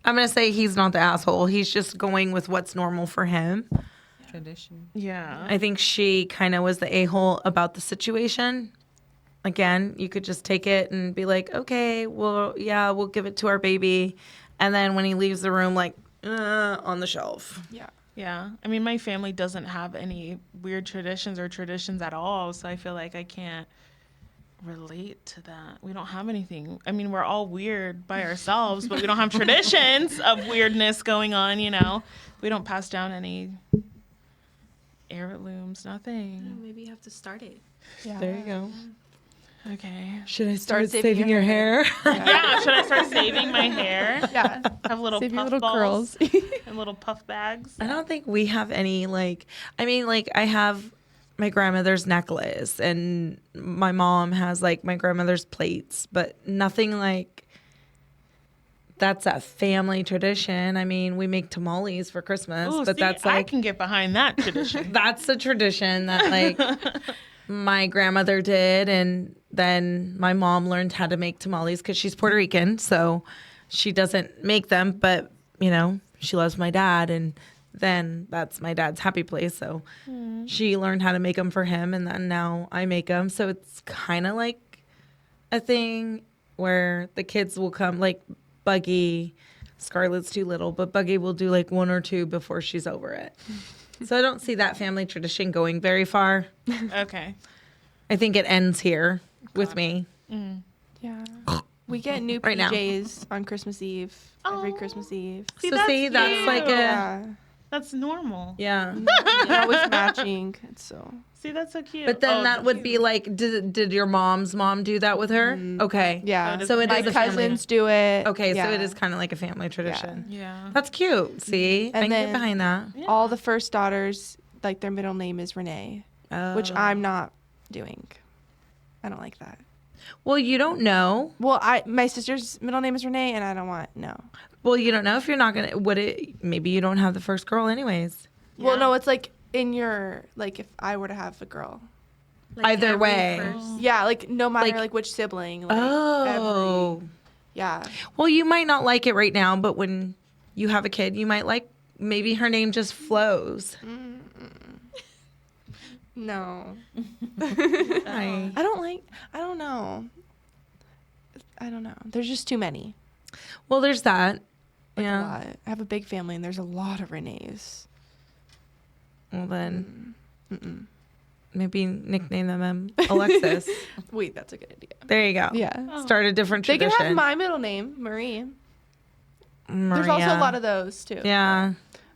going to say he's not the asshole. He's just going with what's normal for him. Tradition. yeah. I think she kind of was the a-hole about the situation. Again, you could just take it and be like, okay, well, yeah, we'll give it to our baby. And then when he leaves the room, like, on the shelf. Yeah. Yeah. I mean, my family doesn't have any weird traditions or traditions at all. So I feel like I can't relate to that. We don't have anything. I mean, we're all weird by ourselves, but we don't have traditions of weirdness going on, you know? We don't pass down any heirlooms, nothing. Maybe you have to start it. Yeah. There you go. Okay. Should I Start start saving saving your your hair? Yeah. Should I start saving my hair? Yeah. Have little Save your puff little balls curls. and little puff bags. I don't think we have any, like, I mean, like, I have my grandmother's necklace, and my mom has, like, my grandmother's plates, but nothing like that's a family tradition. I mean, we make tamales for Christmas, Ooh, but see, that's I like, can get behind that tradition. that's a tradition that, like, my grandmother did, and then my mom learned how to make tamales because she's Puerto Rican, so she doesn't make them, but, you know, she loves my dad, and then that's my dad's happy place, so she learned how to make them for him, and then now I make them, so it's kind of like a thing where the kids will come, like Buggy, Scarlett's too little, but Buggy will do like one or two before she's over it. So I don't see that family tradition going very far. Okay. I think it ends here with me. Yeah. We get new Right now. PJs on Christmas Eve. Every Oh. Christmas Eve. See, So that's see, that's like cute. a Yeah. That's normal. yeah. They're always matching. It's so. See, that's so cute. But then Oh, that would be like, did your mom's mom do that with her? Okay. Yeah. So it My is a family. cousins do it. Okay, Yeah. so it is kind of like a family tradition. Yeah. That's cute. See, I And can get then- behind that. All the first daughters, like their middle name is Renee, which Oh. I'm not doing. I don't like that. Well, you don't know. Well, my sister's middle name is Renee, and I don't want no. Well, you don't know if you're not gonna. Maybe you don't have the first girl, anyways. Well, no, it's like in your like if I were to have a girl. Like Either every way. first- Yeah, like no matter Like- like which sibling. Like Oh. yeah. Well, you might not like it right now, but when you have a kid, you might like. Maybe her name just flows. No. Hi. I don't like. I don't know. I don't know. There's just too many. Well, there's that. Like Yeah. a lot. I have a big family, and there's a lot of Renees. Well, then maybe nickname them Alexis. Wait, that's a good idea. There you go. Yeah. Start a different They tradition. can have my middle name, Marie. Maria. There's also a lot of those too. Yeah.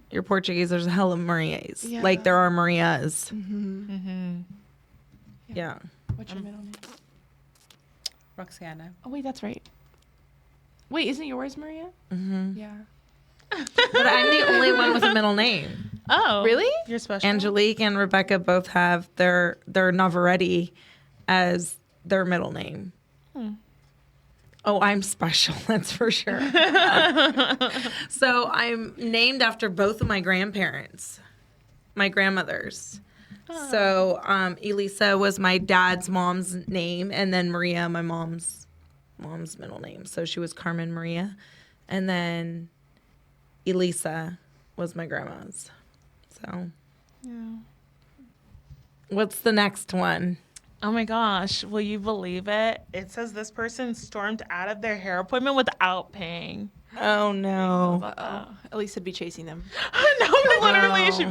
You're Portuguese. There's a hell of Marias. Yeah. Like there are Marias. Mm-hmm. Yeah. What's your middle name? Roxana. Oh wait, that's right. Wait, isn't yours Maria? Mm-hmm. Yeah. But I'm the only one with a middle name. Oh. Really? You're special. Angelique and Rebecca both have their Navarrete as their middle name. Oh, I'm special, that's for sure. So I'm named after both of my grandparents, my grandmothers. So Elisa was my dad's mom's name, and then Maria, my mom's middle name. So she was Carmen Maria, and then Elisa was my grandma's. So, what's the next one? Oh my gosh, will you believe it? It says this person stormed out of their hair appointment without paying. Oh no. Uh-oh. At least I'd be chasing them. No, literally. She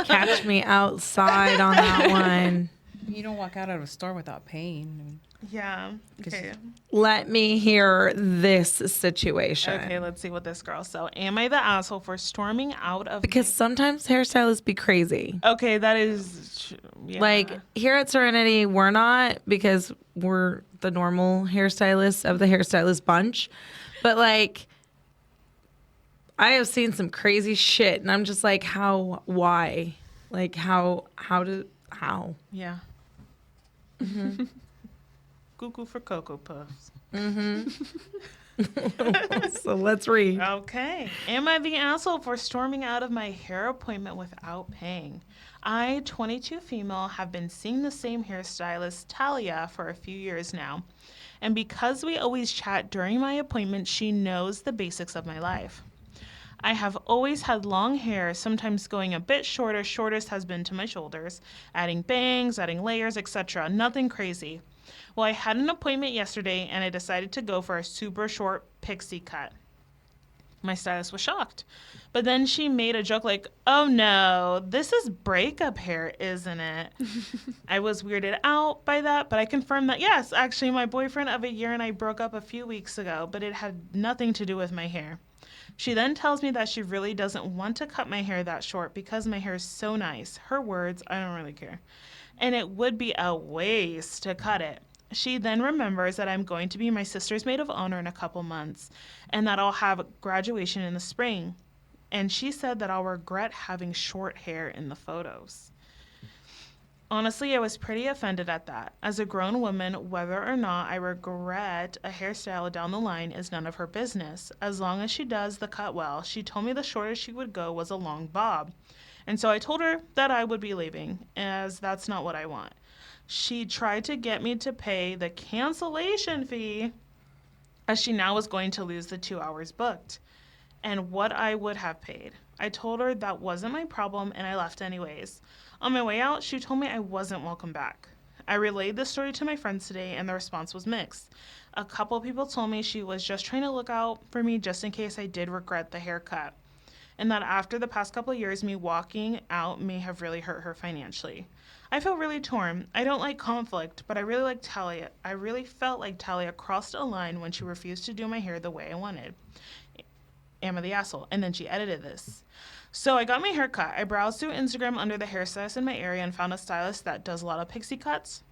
Catch me outside on that one. You don't walk out of a store without paying. Yeah. Okay. Let me hear this situation. Okay, let's see what this girl. So, am I the asshole for storming out of Because sometimes hairstylists be crazy. Okay, that is yeah. Like here at Serenity, we're not, because we're the normal hairstylists of the hairstylist bunch. But like, I have seen some crazy shit, and I'm just like, why? Like, how? Yeah. Cuckoo for Cocoa Puffs. So let's read. Okay. Am I the asshole for storming out of my hair appointment without paying? I, 22 female, have been seeing the same hairstylist, Talia, for a few years now. And because we always chat during my appointment, she knows the basics of my life. I have always had long hair, sometimes going a bit shorter. Shortest has been to my shoulders, adding bangs, adding layers, etc. Nothing crazy. Well, I had an appointment yesterday, and I decided to go for a super short pixie cut. My stylist was shocked. But then she made a joke like, oh no, this is breakup hair, isn't it? I was weirded out by that, but I confirmed that, yes, actually my boyfriend of a year and I broke up a few weeks ago, but it had nothing to do with my hair. She then tells me that she really doesn't want to cut my hair that short because my hair is so nice. Her words, I don't really care. And it would be a waste to cut it. She then remembers that I'm going to be my sister's maid of honor in a couple months and that I'll have graduation in the spring. And she said that I'll regret having short hair in the photos. Honestly, I was pretty offended at that. As a grown woman, whether or not I regret a hairstyle down the line is none of her business. As long as she does the cut well, she told me the shortest she would go was a long bob. And so I told her that I would be leaving, as that's not what I want. She tried to get me to pay the cancellation fee, as she now was going to lose the 2 hours booked, and what I would have paid. I told her that wasn't my problem, and I left anyways. On my way out, she told me I wasn't welcome back. I relayed this story to my friends today, and the response was mixed. A couple people told me she was just trying to look out for me just in case I did regret the haircut, and that after the past couple of years, me walking out may have really hurt her financially. I feel really torn. I don't like conflict, but I really like Talia. I really felt like Talia crossed a line when she refused to do my hair the way I wanted. Am I the asshole? And then she edited this. So I got my hair cut. I browsed through Instagram under the hairstylist in my area and found a stylist that does a lot of pixie cuts.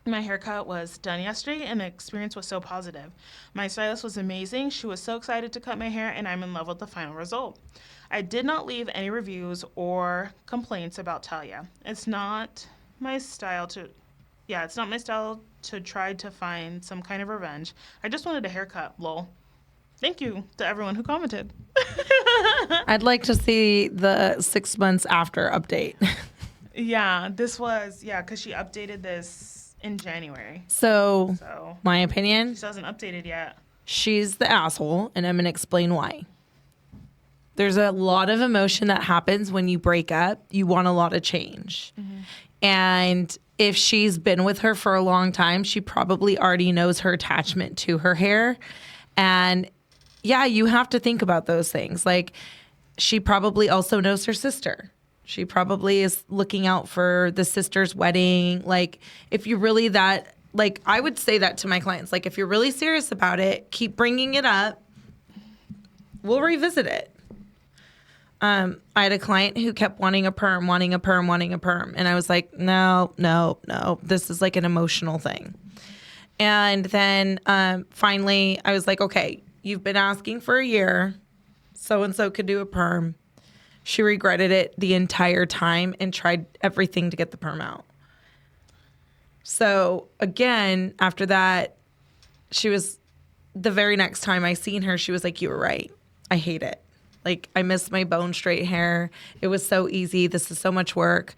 My haircut was done yesterday, and the experience was so positive. My stylist was amazing. She was so excited to cut my hair, and I'm in love with the final result. I did not leave any reviews or complaints about Talia. It's not my style to try to find some kind of revenge. I just wanted a haircut, lol. Thank you to everyone who commented. I'd like to see the 6 months after update. Yeah, because she updated this in January. So, my opinion, She hasn't updated yet. she's the asshole, and I'm going to explain why. There's a lot of emotion that happens when you break up. You want a lot of change. Mm-hmm. And if she's been with her for a long time, she probably already knows her attachment to her hair. And yeah, you have to think about those things. Like, she probably also knows her sister. She probably is looking out for the sister's wedding. Like, if you're really that, like, I would say that to my clients. Like, if you're really serious about it, keep bringing it up. We'll revisit it. I had a client who kept wanting a perm. And I was like, no. This is like an emotional thing. And then finally, I was like, okay, you've been asking for a year. So-and-so could do a perm. She regretted it the entire time and tried everything to get the perm out. So again, after that, the very next time I seen her, she was like, you were right. I hate it. Like, I miss my bone straight hair. It was so easy. This is so much work.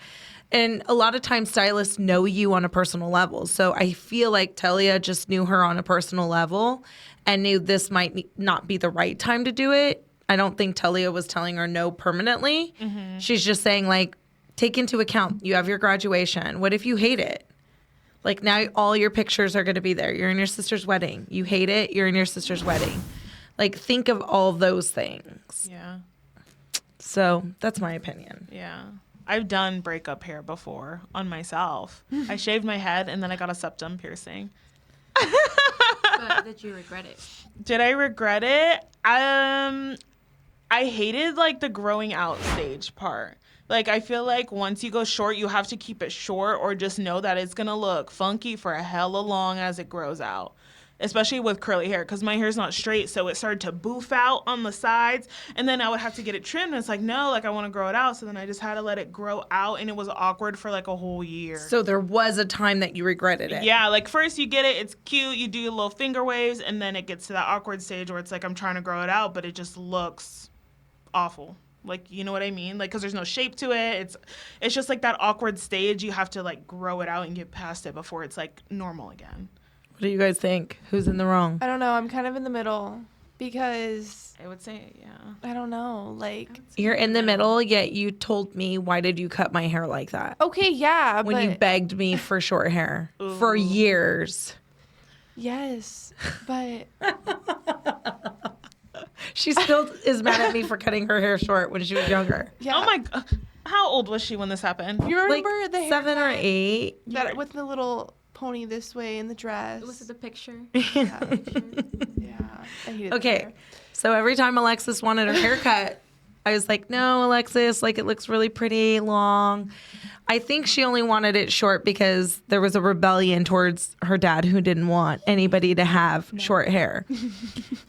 And a lot of times stylists know you on a personal level. So I feel like Talia just knew her on a personal level and knew this might not be the right time to do it. I don't think Talia was telling her no permanently. Mm-hmm. She's just saying, like, take into account you have your graduation. What if you hate it? Like now all your pictures are going to be there. You're in your sister's wedding. You hate it. You're in your sister's wedding. Like think of all those things. Yeah. So that's my opinion. Yeah. I've done breakup hair before on myself. I shaved my head and then I got a septum piercing. But did you regret it? Did I regret it? I hated like the growing out stage part. Like I feel like once you go short, you have to keep it short or just know that it's going to look funky for a hella long as it grows out. Especially with curly hair, because my hair's not straight, so it started to boof out on the sides, and then I would have to get it trimmed, and it's like, no, like I want to grow it out, so then I just had to let it grow out, and it was awkward for like a whole year. So there was a time that you regretted it. Yeah, like first you get it, it's cute, you do your little finger waves, and then it gets to that awkward stage where it's like I'm trying to grow it out, but it just looks awful. Like, you know what I mean? Like, because there's no shape to it. It's just like that awkward stage. You have to like grow it out and get past it before it's like normal again. What do you guys think? Who's in the wrong? I don't know. I'm kind of in the middle because I would say, yeah. I don't know. Like, You're in the middle, yet you told me, why did you cut my hair like that? okay, yeah, When but you begged me for short hair for years. yes, but She still is mad at me for cutting her hair short when she was younger. yeah. Oh my God. How old was she when this happened? You remember Like the hair 7 or 8. that with the little pony this way in the dress? Was it the picture? Yeah, I hated the Okay, hair. so every time Alexis wanted her hair cut, I was like, no, Alexis, like it looks really pretty long. I think she only wanted it short because there was a rebellion towards her dad who didn't want anybody to have short hair.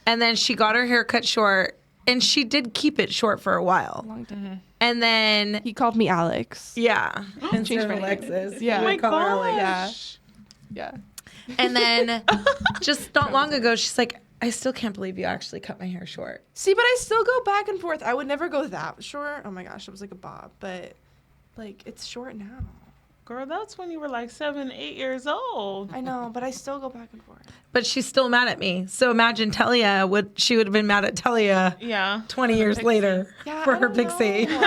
And then she got her hair cut short, and she did keep it short for a while. Long time. And then, He called me Alex. yeah, Changed instead of my name. Alexis. Yeah. you Oh would my call her Alex. gosh. Yeah. And then just not long ago, she's like, I still can't believe you actually cut my hair short. See, but I still go back and forth. I would never go that short. Oh my gosh, it was like a bob, but like it's short now. Girl, that's when you were like 7, 8 years old. I know, but I still go back and forth. But she's still mad at me. So imagine Talia she would have been mad at Talia Yeah. 20 years later Yeah, for I her don't pixie. know.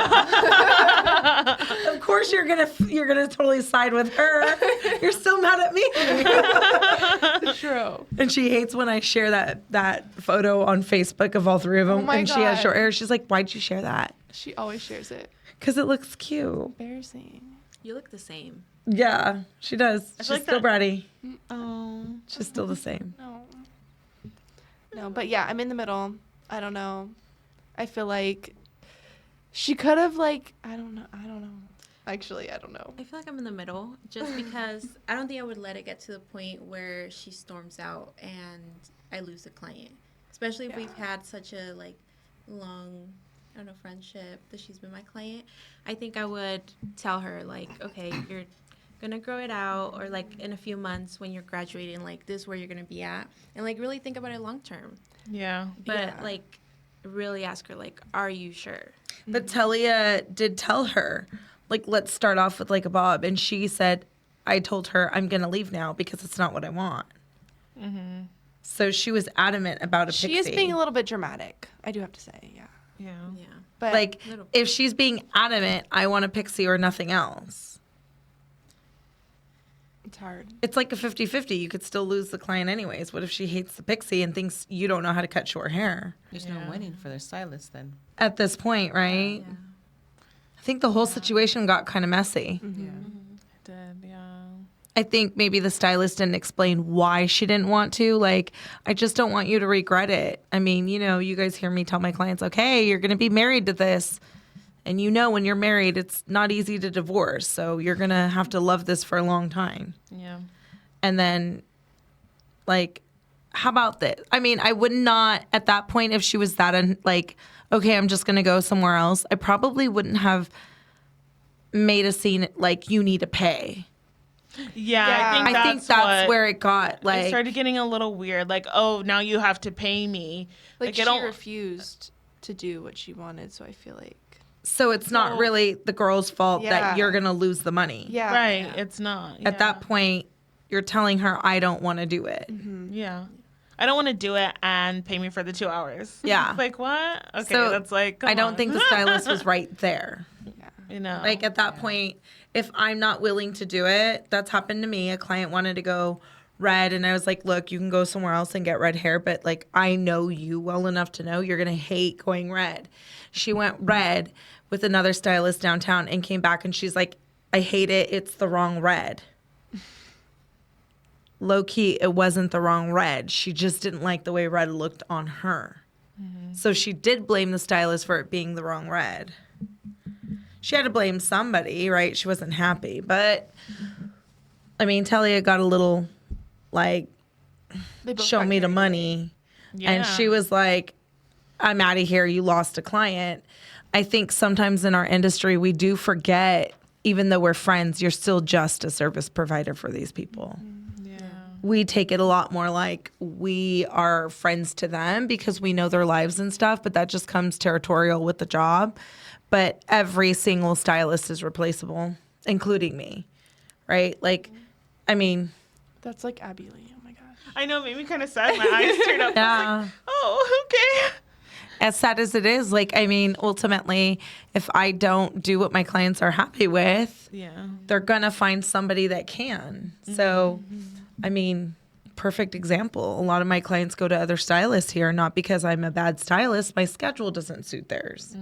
Of course you're gonna totally side with her. You're still mad at me. True. And she hates when I share that photo on Facebook of all 3 of them. Oh my and she has God. short hair. She's like, why'd you share that? She always shares it. Because it looks cute. Embarrassing. You look the same. Yeah, she does. She's like still that- bratty. Oh. She's still the same. No, but yeah, I'm in the middle. I don't know. I feel like she could have like I don't know. Actually, I don't know. I feel like I'm in the middle just because I don't think I would let it get to the point where she storms out and I lose the client. Especially if we've had such a like long, I don't know, friendship that she's been my client. I think I would tell her like, okay, you're gonna grow it out, or like in a few months when you're graduating, like this is where you're gonna be at, and like really think about it long term. Yeah. But like really ask her like, are you sure? But Talia did tell her, like, let's start off with like a bob. And she said, I told her I'm going to leave now because it's not what I want. Mm-hmm. So she was adamant about a pixie. She is being a little bit dramatic. I do have to say, yeah. Yeah. Yeah. But like, Little- if she's being adamant, I want a pixie or nothing else. it's hard. It's like a 50-50. You could still lose the client anyways. What if she hates the pixie and thinks you don't know how to cut short hair? There's no winning for their stylist then. At this point, right? Yeah. I think the whole situation got kind of messy. It did, yeah. I think maybe the stylist didn't explain why she didn't want to. Like, I just don't want you to regret it. I mean, you know, you guys hear me tell my clients, okay, you're going to be married to this. And you know, when you're married, it's not easy to divorce. So you're going to have to love this for a long time. Yeah. And then, like, how about this? I mean, I would not, at that point, if she was that, like, okay, I'm just going to go somewhere else, I probably wouldn't have made a scene like, you need to pay. Yeah, Yeah. I think That's where it got, like, it started getting a little weird. Like, oh, now you have to pay me. Like I she don't. refused to do what she wanted, so I feel like so it's not really the girl's fault Yeah. that you're going to lose the money. yeah. Right, it's not. At that point, you're telling her, I don't want to do it. Yeah. I don't want to do it and pay me for the 2 hours. Yeah. Like, what? Okay, So, that's like, I come don't on. think the stylist was right there. You know. Like at that point, if I'm not willing to do it, that's happened to me. A client wanted to go red and I was like, look, you can go somewhere else and get red hair, but like I know you well enough to know you're going to hate going red. She went red with another stylist downtown and came back and she's like, I hate it. It's the wrong red. Low key, it wasn't the wrong red. She just didn't like the way red looked on her. So she did blame the stylist for it being the wrong red. She had to blame somebody, right? She wasn't happy. But, I mean, Talia got a little, like, They both show got me the carried money. Yeah. And she was like, I'm out of here. You lost a client. I think sometimes in our industry, we do forget, even though we're friends, you're still just a service provider for these people. We take it a lot more like we are friends to them because we know their lives and stuff, but that just comes territorial with the job. But every single stylist is replaceable, including me, right? Like, I mean. That's like Abby Lee. Oh my gosh. I know, it made me kind of sad. My eyes turned up. I was like, oh, okay. As sad as it is, like, I mean, ultimately, if I don't do what my clients are happy with, they're going to find somebody that can. So, I mean, perfect example. A lot of my clients go to other stylists here, not because I'm a bad stylist. My schedule doesn't suit theirs.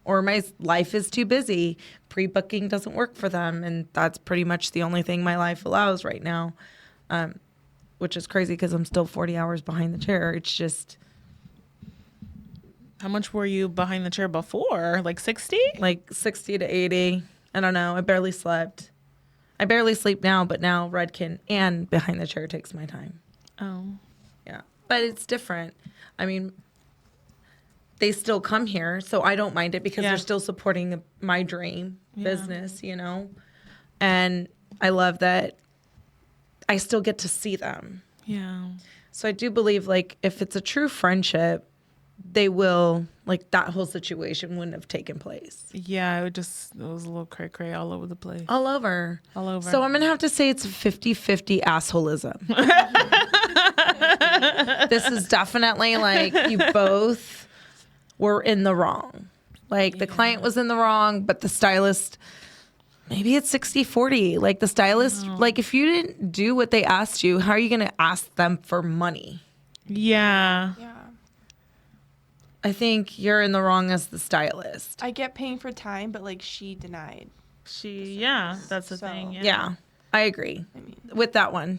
Or my life is too busy. Pre-booking doesn't work for them. And that's pretty much the only thing my life allows right now, which is crazy because I'm still 40 hours behind the chair. It's just... How much were you behind the chair before? Like 60? Like 60 to 80. I don't know. I barely slept. I barely sleep now, but now Redkin and behind the chair takes my time. Oh. Yeah. But it's different. I mean, they still come here, so I don't mind it because they're still supporting my dream business, you know? And I love that I still get to see them. Yeah. So I do believe, like, if it's a true friendship, they will, like, that whole situation wouldn't have taken place. Yeah, it was a little cray-cray all over the place. All over. All over. So I'm going to have to say it's 50-50 assholism. This is definitely, like, you both were in the wrong. Like, the client was in the wrong, but the stylist, maybe it's 60-40. Like, the stylist, like, if you didn't do what they asked you, how are you going to ask them for money? Yeah. Yeah. I think you're in the wrong as the stylist. I get paying for time, but like she denied. That's the So- thing. Yeah, I agree I mean, with that one.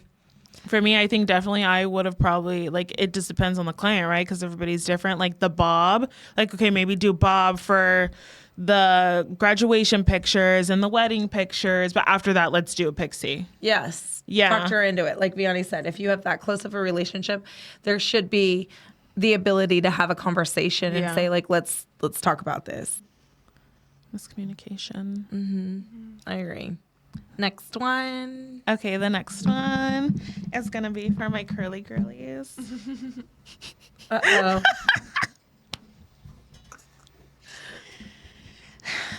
For me, I think definitely I would have probably, like, it just depends on the client, right? Because everybody's different. Like the bob, like, okay, maybe do bob for the graduation pictures and the wedding pictures, but after that, let's do a pixie. Yes. Yeah. Talked her into it. Like Vianney said, if you have that close of a relationship, there should be the ability to have a conversation and say, like, let's talk about this. Miscommunication. I agree. Next one. Okay, the next one is going to be for my curly girlies. Uh-oh.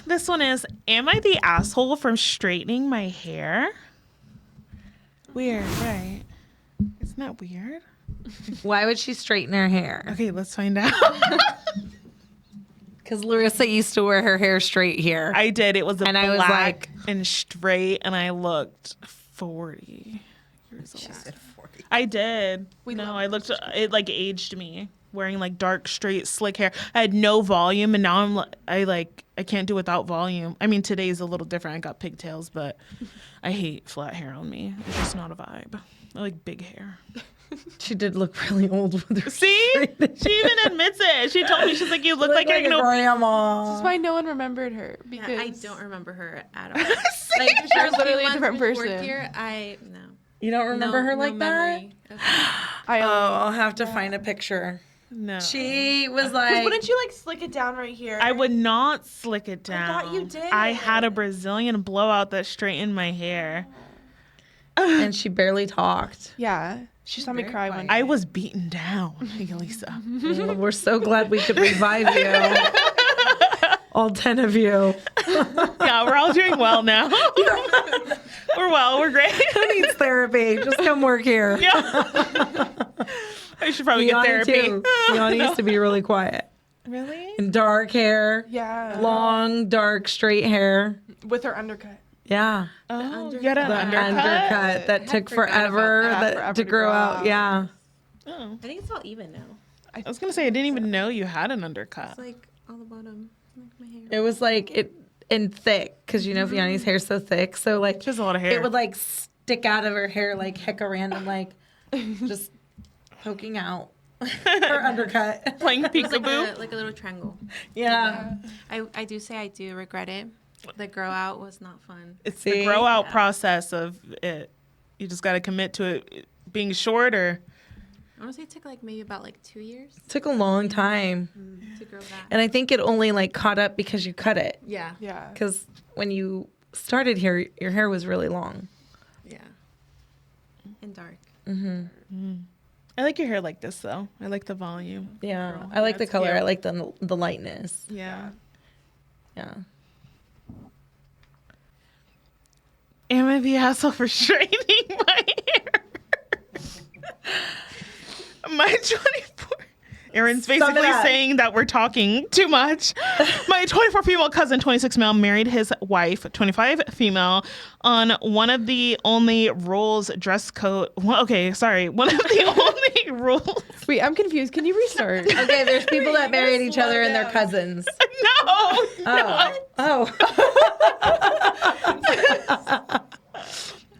This one is, am I the asshole from straightening my hair? Weird, right? Isn't that weird? Why would she straighten her hair? Okay, let's find out. Because Larissa used to wear her hair straight here. I did. It was And I black was like- and straight, and I looked 40 years old. She said 40. I did. love I looked. It like aged me. Wearing like dark, straight, slick hair. I had no volume, and now I can't do without volume. I mean, today's a little different. I got pigtails, but I hate flat hair on me. It's just not a vibe. I like big hair. She did look really old with her. See? She even admits it. She told me, she's like, you look like a you're gonna. grandma. that's why no one remembered her Yeah, because I don't remember her at all. Like, Like you're literally a different person. No. You don't remember her like that? I Oh, I'll have to find a picture. No. She was Because like, wouldn't you like slick it down right here? I would not slick it down. thought you did. I had a Brazilian blowout that straightened my hair. and she barely talked. Yeah, she saw me Very cry quiet. one day. I was beaten down, Elisa. Well, we're so glad we could revive you. All 10 of you. Yeah, we're all doing well now. We're well. We're great. Who needs therapy? Just come work here. Yeah. I should probably get Vianney therapy. too. Vianney used to be really quiet. Really? And dark hair. Yeah. Long, dark, straight hair. With her undercut. Yeah. Oh, you got an The undercut? that took forgot about forever, that. Forever to grow out. Yeah. Oh. I think it's all even now. I was going to say, I didn't even know you had an undercut. It's like all the bottom, like my hair. It was like it and thick because you know Vianney's hair's so thick, so like She has a lot of hair. it would like stick out of her hair like hecka random, like just poking out her undercut. Playing It's like peekaboo. like a little triangle. Yeah. I do say I do regret it. The grow out was not fun. It's See? the grow out process of it. You just got to commit to it being short or. I want to say it took like maybe about like 2 years Took a long time, to grow back. and I think it only like caught up because you cut it. Yeah. Yeah. Because when you started here, your hair was really long. Yeah. And dark. I like your hair like this, though. I like the volume. Yeah, Girl, I like the that's color. cute. I like the lightness. Yeah. Yeah. Am I the asshole for straightening my hair? My 24. Aaron's basically up. saying that we're talking too much. My 24 female cousin, 26 male, married his wife, 25 female, on one of the only rules dress code. One of the only rules. Wait, I'm confused. Can you restart? Okay, there's people that married each other and their cousins. No. Oh.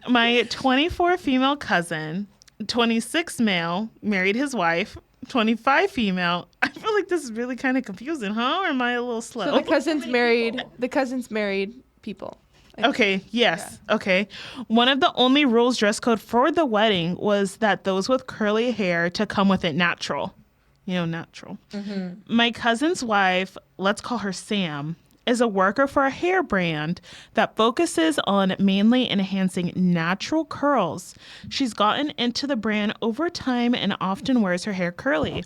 My 24 female cousin, 26 male, married his wife, 25 female. I feel like this is really kind of confusing, huh? Or am I a little slow? So the cousins married people. Okay, yes. Okay. One of the only rules dress code for the wedding was that those with curly hair to come with it natural. You know, natural. My cousin's wife, let's call her Sam, is a worker for a hair brand that focuses on mainly enhancing natural curls. She's gotten into the brand over time and often wears her hair curly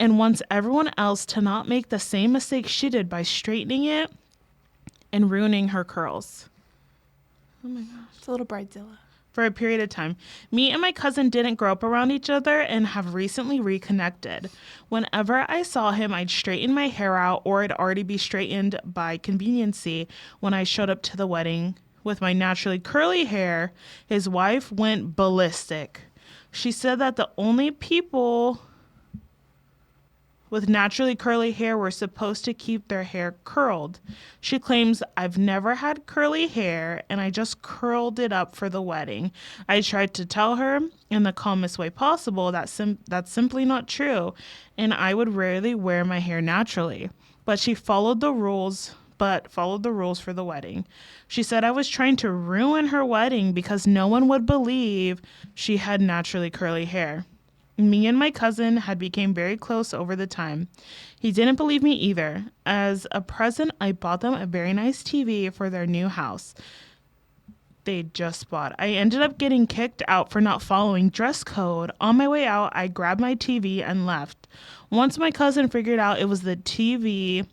and wants everyone else to not make the same mistake she did by straightening it and ruining her curls. It's a little bridezilla. For a period of time. Me and my cousin didn't grow up around each other and have recently reconnected. Whenever I saw him, I'd straighten my hair out or it'd already be straightened by conveniency when I showed up to the wedding with my naturally curly hair. His wife went ballistic. She said that the only people with naturally curly hair were supposed to keep their hair curled. She claims, I've never had curly hair and I just curled it up for the wedding. I tried to tell her in the calmest way possible that that's simply not true and I would rarely wear my hair naturally. But she followed the rules for the wedding. She said I was trying to ruin her wedding because no one would believe she had naturally curly hair. Me and my cousin had become very close over the time. He didn't believe me either. As a present, I bought them a very nice TV for their new house they just bought. I ended up getting kicked out for not following dress code. On my way out, I grabbed my TV and left. Once my cousin figured out it was the TV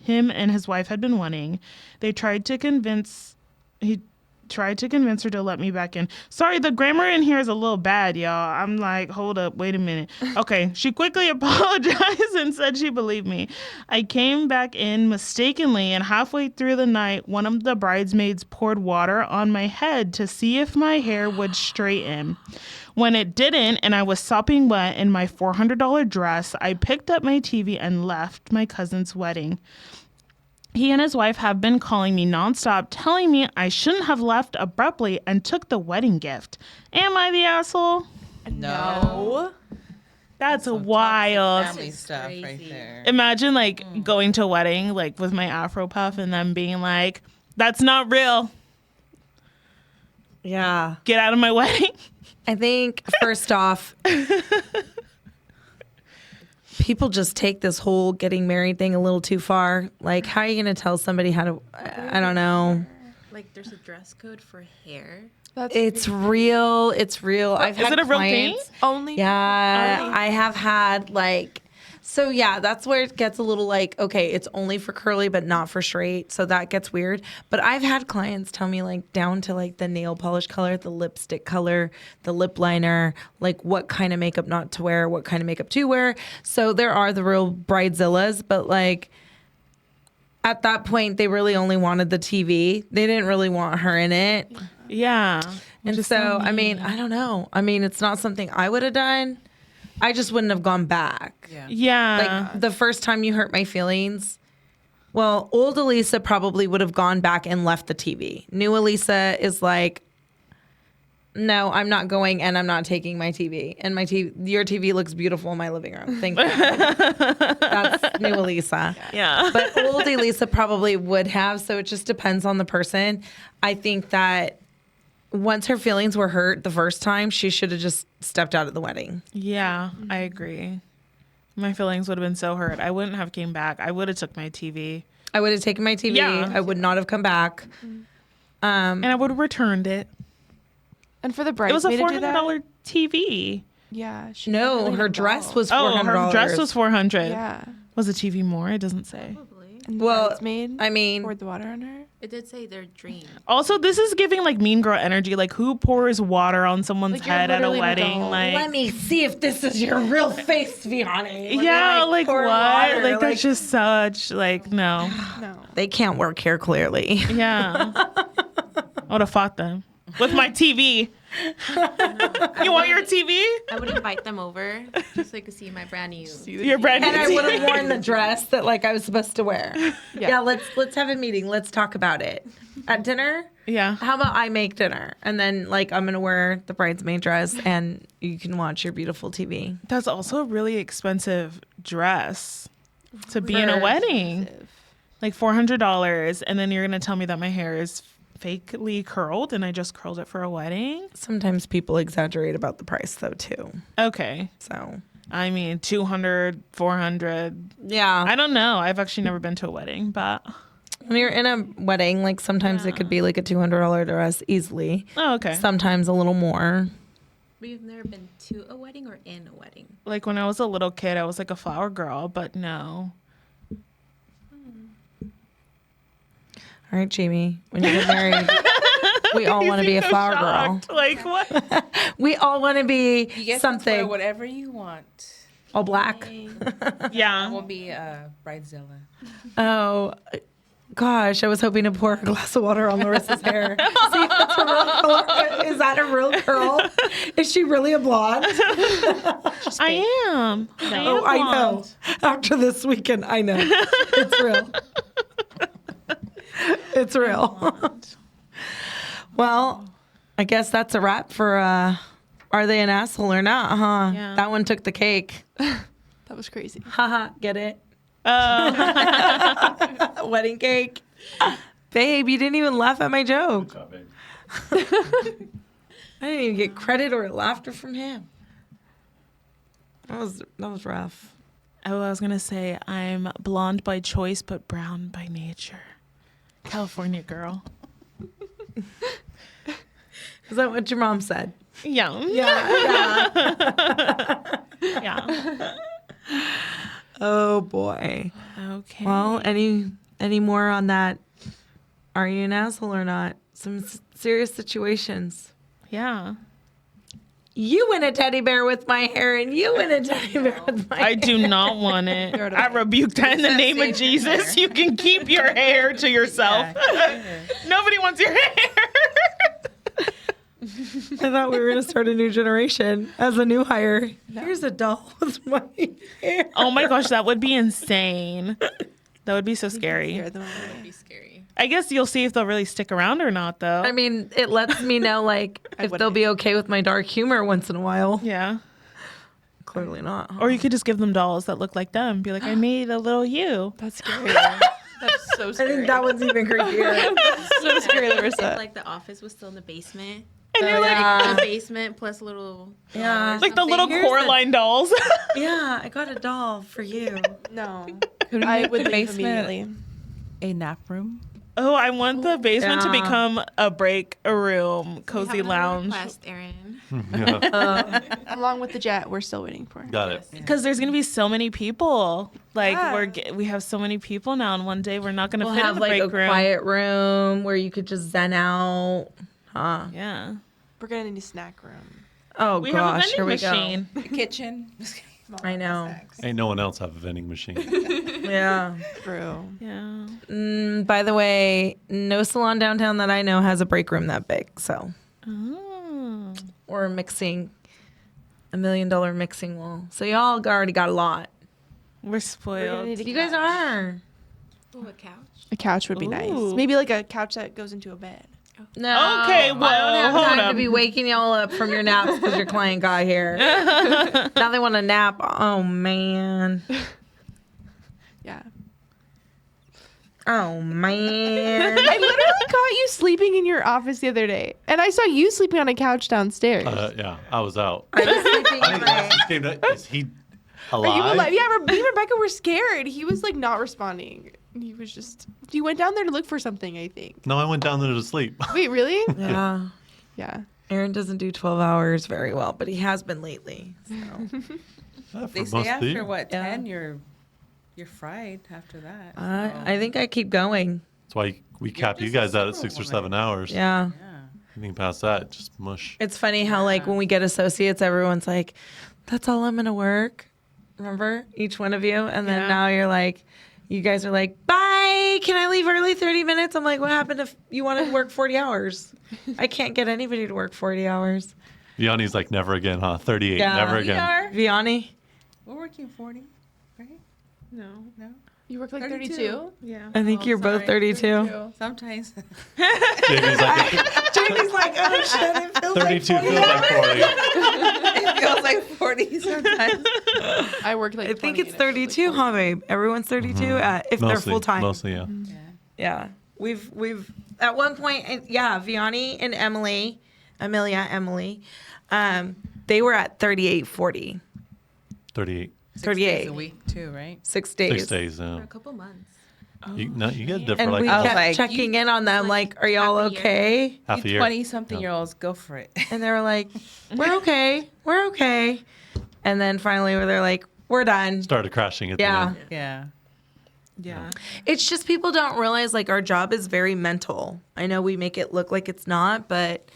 him and his wife had been wanting, he tried to convince her to let me back in. Sorry, the grammar in here is a little bad, y'all. I'm like, hold up, wait a minute. Okay, she quickly apologized and said she believed me. I came back in mistakenly, and halfway through the night, one of the bridesmaids poured water on my head to see if my hair would straighten. When it didn't, and I was sopping wet in my $400 dress, I picked up my TV and left my cousin's wedding. He and his wife have been calling me nonstop, telling me I shouldn't have left abruptly and took the wedding gift. Am I the asshole? No. That's Some wild. toxic family stuff right crazy. there. Imagine like going to a wedding like with my Afro puff and them being like, "That's not real. Yeah. Get out of my wedding." I think first off, people just take this whole getting married thing a little too far. Like, how are you going to tell somebody how to, I don't know. Like, there's a dress code for hair. That's It's real. It's real. I've Is had it a real thing? clients- only. Yeah, I have had like So yeah, that's where it gets a little like, okay, it's only for curly but not for straight. So that gets weird. But I've had clients tell me like down to like the nail polish color, the lipstick color, the lip liner, like what kind of makeup not to wear, what kind of makeup to wear. So there are the real bridezillas, but like at that point they really only wanted the TV. They didn't really want her in it. Yeah. And Just so, I mean. mean, I don't know. I mean, it's not something I would have done. I just wouldn't have gone back. Yeah. Yeah. Like the first time you hurt my feelings, well, old Elisa probably would have gone back and left the TV. New Elisa is like, no, I'm not going and I'm not taking my TV. And your TV looks beautiful in my living room. Thank you. That's new Elisa. Yeah. But old Elisa probably would have. So it just depends on the person. I think that once her feelings were hurt the first time, she should have just stepped out of the wedding. Yeah, I agree. My feelings would have been so hurt. I wouldn't have came back. I would have took my TV. I would have taken my TV. Yeah. I would not have come back. And I would have returned it. And for the It was a bridesmaid to do that? $400 TV. Yeah. She No, really her did dress well. was Oh, $400. her dress was $400. Yeah. Was the TV more? It doesn't say. Probably. And the Well, bridesmaid I mean, poured the water on her. It did say their dream. Also, this is giving like mean girl energy. Like, who pours water on someone's Like, you're head at a literally an wedding? adult. Like, let me see if this is your real face, Vianney. Let me, yeah, like pour what? water. Like, that's just such like no. No. They can't work here clearly. Yeah, I would have fought them with my TV. You want your TV? I would invite them over just so they could see my brand new. Your brand new And I would TV. have worn the dress that like I was supposed to wear. Yeah, let's have a meeting. Let's talk about it. At dinner? Yeah. How about I make dinner and then like I'm gonna wear the bridesmaid dress and you can watch your beautiful TV. That's also a really expensive dress to be in a wedding. Like $400, and then you're gonna tell me that my hair is fakely curled and I just curled it for a wedding? Sometimes people exaggerate about the price though too. Okay. So I mean, 200, 400. yeah, I don't know. I've actually never been to a wedding, but when you're in a wedding, like sometimes it could be like a $200 dress easily. oh, okay. Sometimes a little more. But you've never been to a wedding or in a wedding? Like when I was a little kid, I was like a flower girl, but no. All right, Jamie, when you get married, we all want to be a flower girl. Like what? We all want to be You get to wear something whatever you want. all black. I Yeah. will be a bridezilla. Oh, gosh, I was hoping to pour a glass of water on Larissa's hair. See if that's a real color. Is that a real curl? Is she really a blonde? I am. Oh, I know. After this weekend, I know. It's real. It's real. Well, I guess that's a wrap for Are They an Asshole or Not, huh? Yeah. That one took the cake. That was crazy. Haha, get it? Oh. Wedding cake. Babe, you didn't even laugh at my joke. I didn't even get credit or laughter from him. That was rough. Oh, I was gonna say I'm blonde by choice, but brown by nature. California girl. Is that what your mom said? Yeah. Yeah. Oh boy. Okay. Well, any more on that? Are you an asshole or not? Some serious situations. Yeah. You win a teddy bear with my hair, and you win a teddy bear with my hair. I do not want it. I rebuke that in the name of Jesus. You can keep your hair to yourself. Nobody wants your hair. I thought we were going to start a new generation as a new hire. Here's a doll with my hair. Oh my gosh, that would be insane. That would be so scary. Scare them away. That'd be scary. I guess you'll see if they'll really stick around or not, though. I mean, it lets me know, like, if they'll be okay with my dark humor once in a while. Yeah. Clearly not. Huh? Or you could just give them dolls that look like them. Be like, I made a little you. That's scary. That's so I scary. think that one's even creepier. so scary, If, Larissa. like the office was still in the basement. And you're like, The basement plus a little. Yeah. like the little Here's Coraline dolls. Yeah, I got a doll for you. No. Could we I make would the leave basement immediately. a nap room? Oh, I want the basement to Yeah. become a break, a room, cozy We have another lounge. request, Erin. Along with the jet, we're still waiting for. Got it. Because there's gonna be so many people. Like Yeah. we have so many people now, and one day we're not gonna We'll fit in have the like break a room. quiet room where you could just zen out. Huh? Yeah, We're gonna need a snack room. Oh we have a gosh, here vending we machine. The kitchen. I know. Ain't no one else have a vending machine. go. Yeah. True. Yeah. By the way, no salon downtown that I know has a break room that big. So Oh. or $1 million mixing wall. So y'all already got a lot. We're spoiled. need a You guys are. Ooh, a couch. A couch would be nice. Ooh. Maybe like a couch that goes into a bed. No. Okay, I whoa, don't have hold time up. to be waking y'all up from your naps because your client got here. Now they want to nap. Oh man. Yeah. Oh man. I literally caught you sleeping in your office the other day, and I saw you sleeping on a couch downstairs. Yeah, I was out. I was sleeping I in think my. Lexus came to, is he alive? Are you alive? Yeah, me and Rebecca were scared. He was like not responding. He was just. You went down there to look for something, I think. No, I went down there to sleep. Wait, really? Yeah. Yeah. Aaron doesn't do 12 hours very well, but he has been lately. So. For They most say of the after year. what, Yeah. 10, you're fried after that. I think I keep going. That's why we cap you just a guys out at 6 or 7 superwoman. hours. Yeah. Yeah. Anything past that, just mush. It's funny how like when we get associates, everyone's like, "That's all I'm gonna work." Remember each one of you, and then Yeah. now you're like, you guys are like, "Bye. Can I leave early 30 minutes?" I'm like, "What happened if you want to work 40 hours? I can't get anybody to work 40 hours." Vianney's like, never again, huh? 38, Yeah. never We again. Vianney, We're working 40, right? No. No? You work like 32. 32? Yeah. I think Oh, you're both sorry. 32. Sometimes. Jamie's like, Jamie's like, "Oh shit, it feels 32 feels like 40. It feels like 40 sometimes. I work like I think 20 it's and it feels 32, like huh, babe? Everyone's 32 if they're full time. Mostly, yeah. Yeah, we've at one point, Vianney and Emily, they were at 38, 40, 38. 38, 6 days a week too, right? 6 days. 6 days. For a couple months. You get it for And like we I was kept like, checking in on them, like, "Are y'all half a year. okay?" half a You year. 20-something-year-olds, go for it. And they were like, "We're okay, we're okay." And then finally, they're like, "We're done." Started crashing at the Yeah. end. Yeah. Yeah. It's just people don't realize like our job is very mental. I know we make it look like it's not, but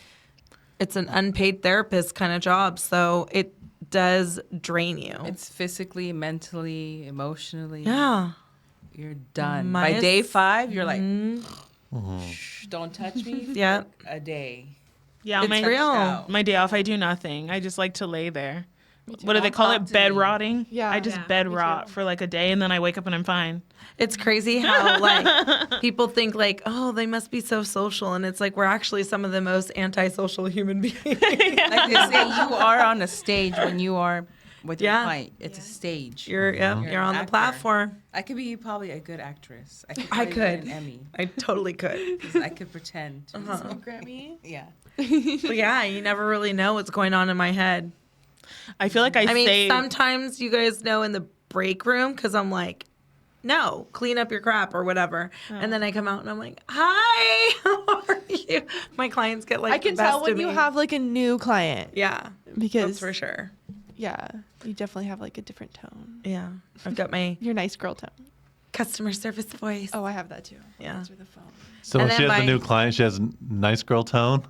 it's an unpaid therapist kind of job, so it does drain you. It's physically, mentally, emotionally. Yeah. You're done. Minus- By day 5, you're like, Mm-hmm. shh, don't touch me. Yeah. A day. Yeah. It's my, real. out. my day off, I do nothing. I just like to lay there. What do they Don't call talk it? to Bed me. rotting? Yeah. I just Yeah, bed me too. rot for like a day, and then I wake up and I'm fine. It's crazy how like people think like, "Oh, they must be so social," and it's like we're actually some of the most antisocial human beings. Like they say, you are on a stage when you are with your Yeah. client. It's a stage. You're You're on an the actor. platform. I could be probably a good actress. I could. I probably could. win an Emmy. I totally could. 'Cause I could pretend. To Uh-huh. Grammy. Yeah. But yeah, you never really know what's going on in my head. I feel like I mean, say sometimes you guys know in the break room because I'm like, "No, clean up your crap or whatever," and then I come out and I'm like, "Hi, how are you?" My clients get like, I can the best tell when of you me. have like a new client Yeah, because that's for sure. yeah, you definitely have like a different tone. Yeah, I've got my Your nice girl tone. customer service voice. Oh, I have that too. Yeah. Answer the phone. So And when she then has a my- new client, she has a nice girl tone.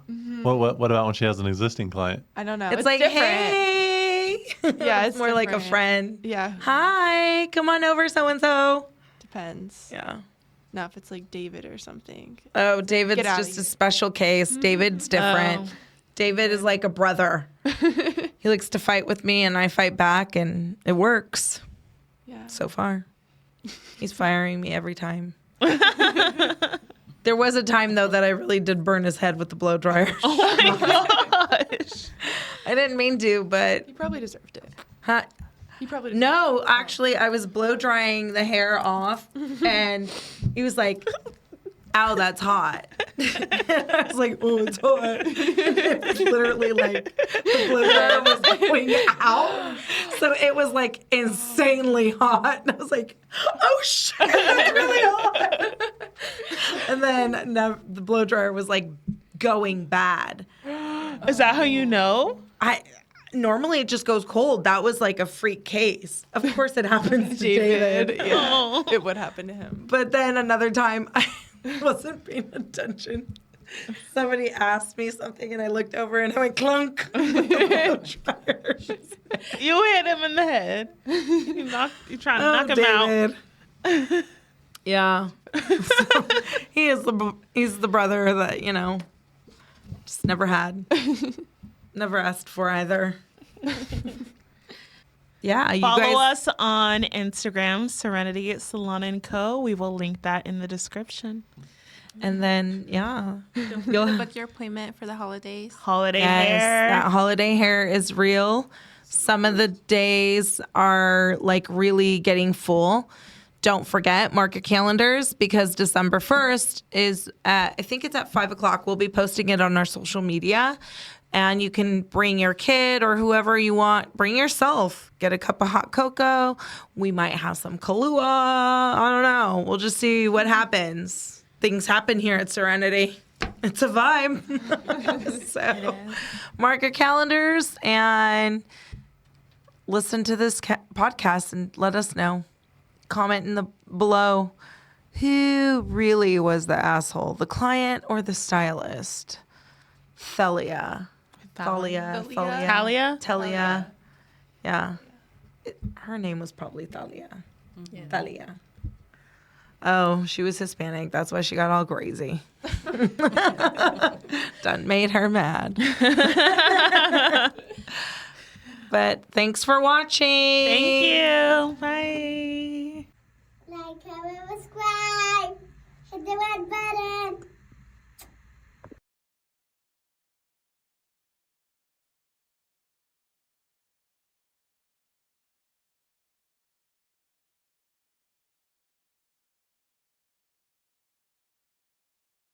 What about when she has an existing client? I don't know. It's like, different. "Hey." Yeah, it's it's more like a different. friend. Yeah, "Hi, come on over, so and so." depends. Yeah. Now if it's like David or something. Oh, David's Get outta just a here. special case. David's different. Oh. David is like a brother. He likes to fight with me, and I fight back, and it works Yeah. so far. He's firing me every time. There was a time though that I really did burn his head with the blow dryer. gosh. I didn't mean to, but You probably deserved it. huh? You probably deserved No, actually, I was blow drying the hair off, and he was like, "Ow, that's hot." I was like, "Oh, it's hot." It's literally like the blow dryer was going out, so it was like insanely hot. And I was like, "Oh shit, it's really hot." And then the blow dryer was like going bad. Is that how you know? Normally it just goes cold. That was like a freak case. Of course it happens to David. Yeah, it would happen to him. But then another time I wasn't paying attention. Somebody asked me something and I looked over and I went clunk. You hit him in the head. You trying to knock him out. Yeah. He's the brother that, just never had. Never asked for either. Yeah, you Follow guys us on Instagram, Serenity Salon & Co. We will link that in the description. And then, yeah. You'll book your appointment for the holidays. Holiday Yes, hair. that holiday hair is real. Some of the days are like really getting full. Don't forget, mark your calendars because December 1st is I think it's at 5:00. We'll be posting it on our social media. And you can bring your kid or whoever you want. Bring yourself. Get a cup of hot cocoa. We might have some Kahlua. I don't know. We'll just see what happens. Things happen here at Serenity. It's a vibe. So mark your calendars and listen to this podcast and let us know. Comment in the below. Who really was the asshole? The client or the stylist? Thalia. Thalia. Yeah. Her name was probably Thalia. Yeah. Thalia. Oh, she was Hispanic. That's why she got all crazy. Done made her mad. But thanks for watching. Thank you. Bye.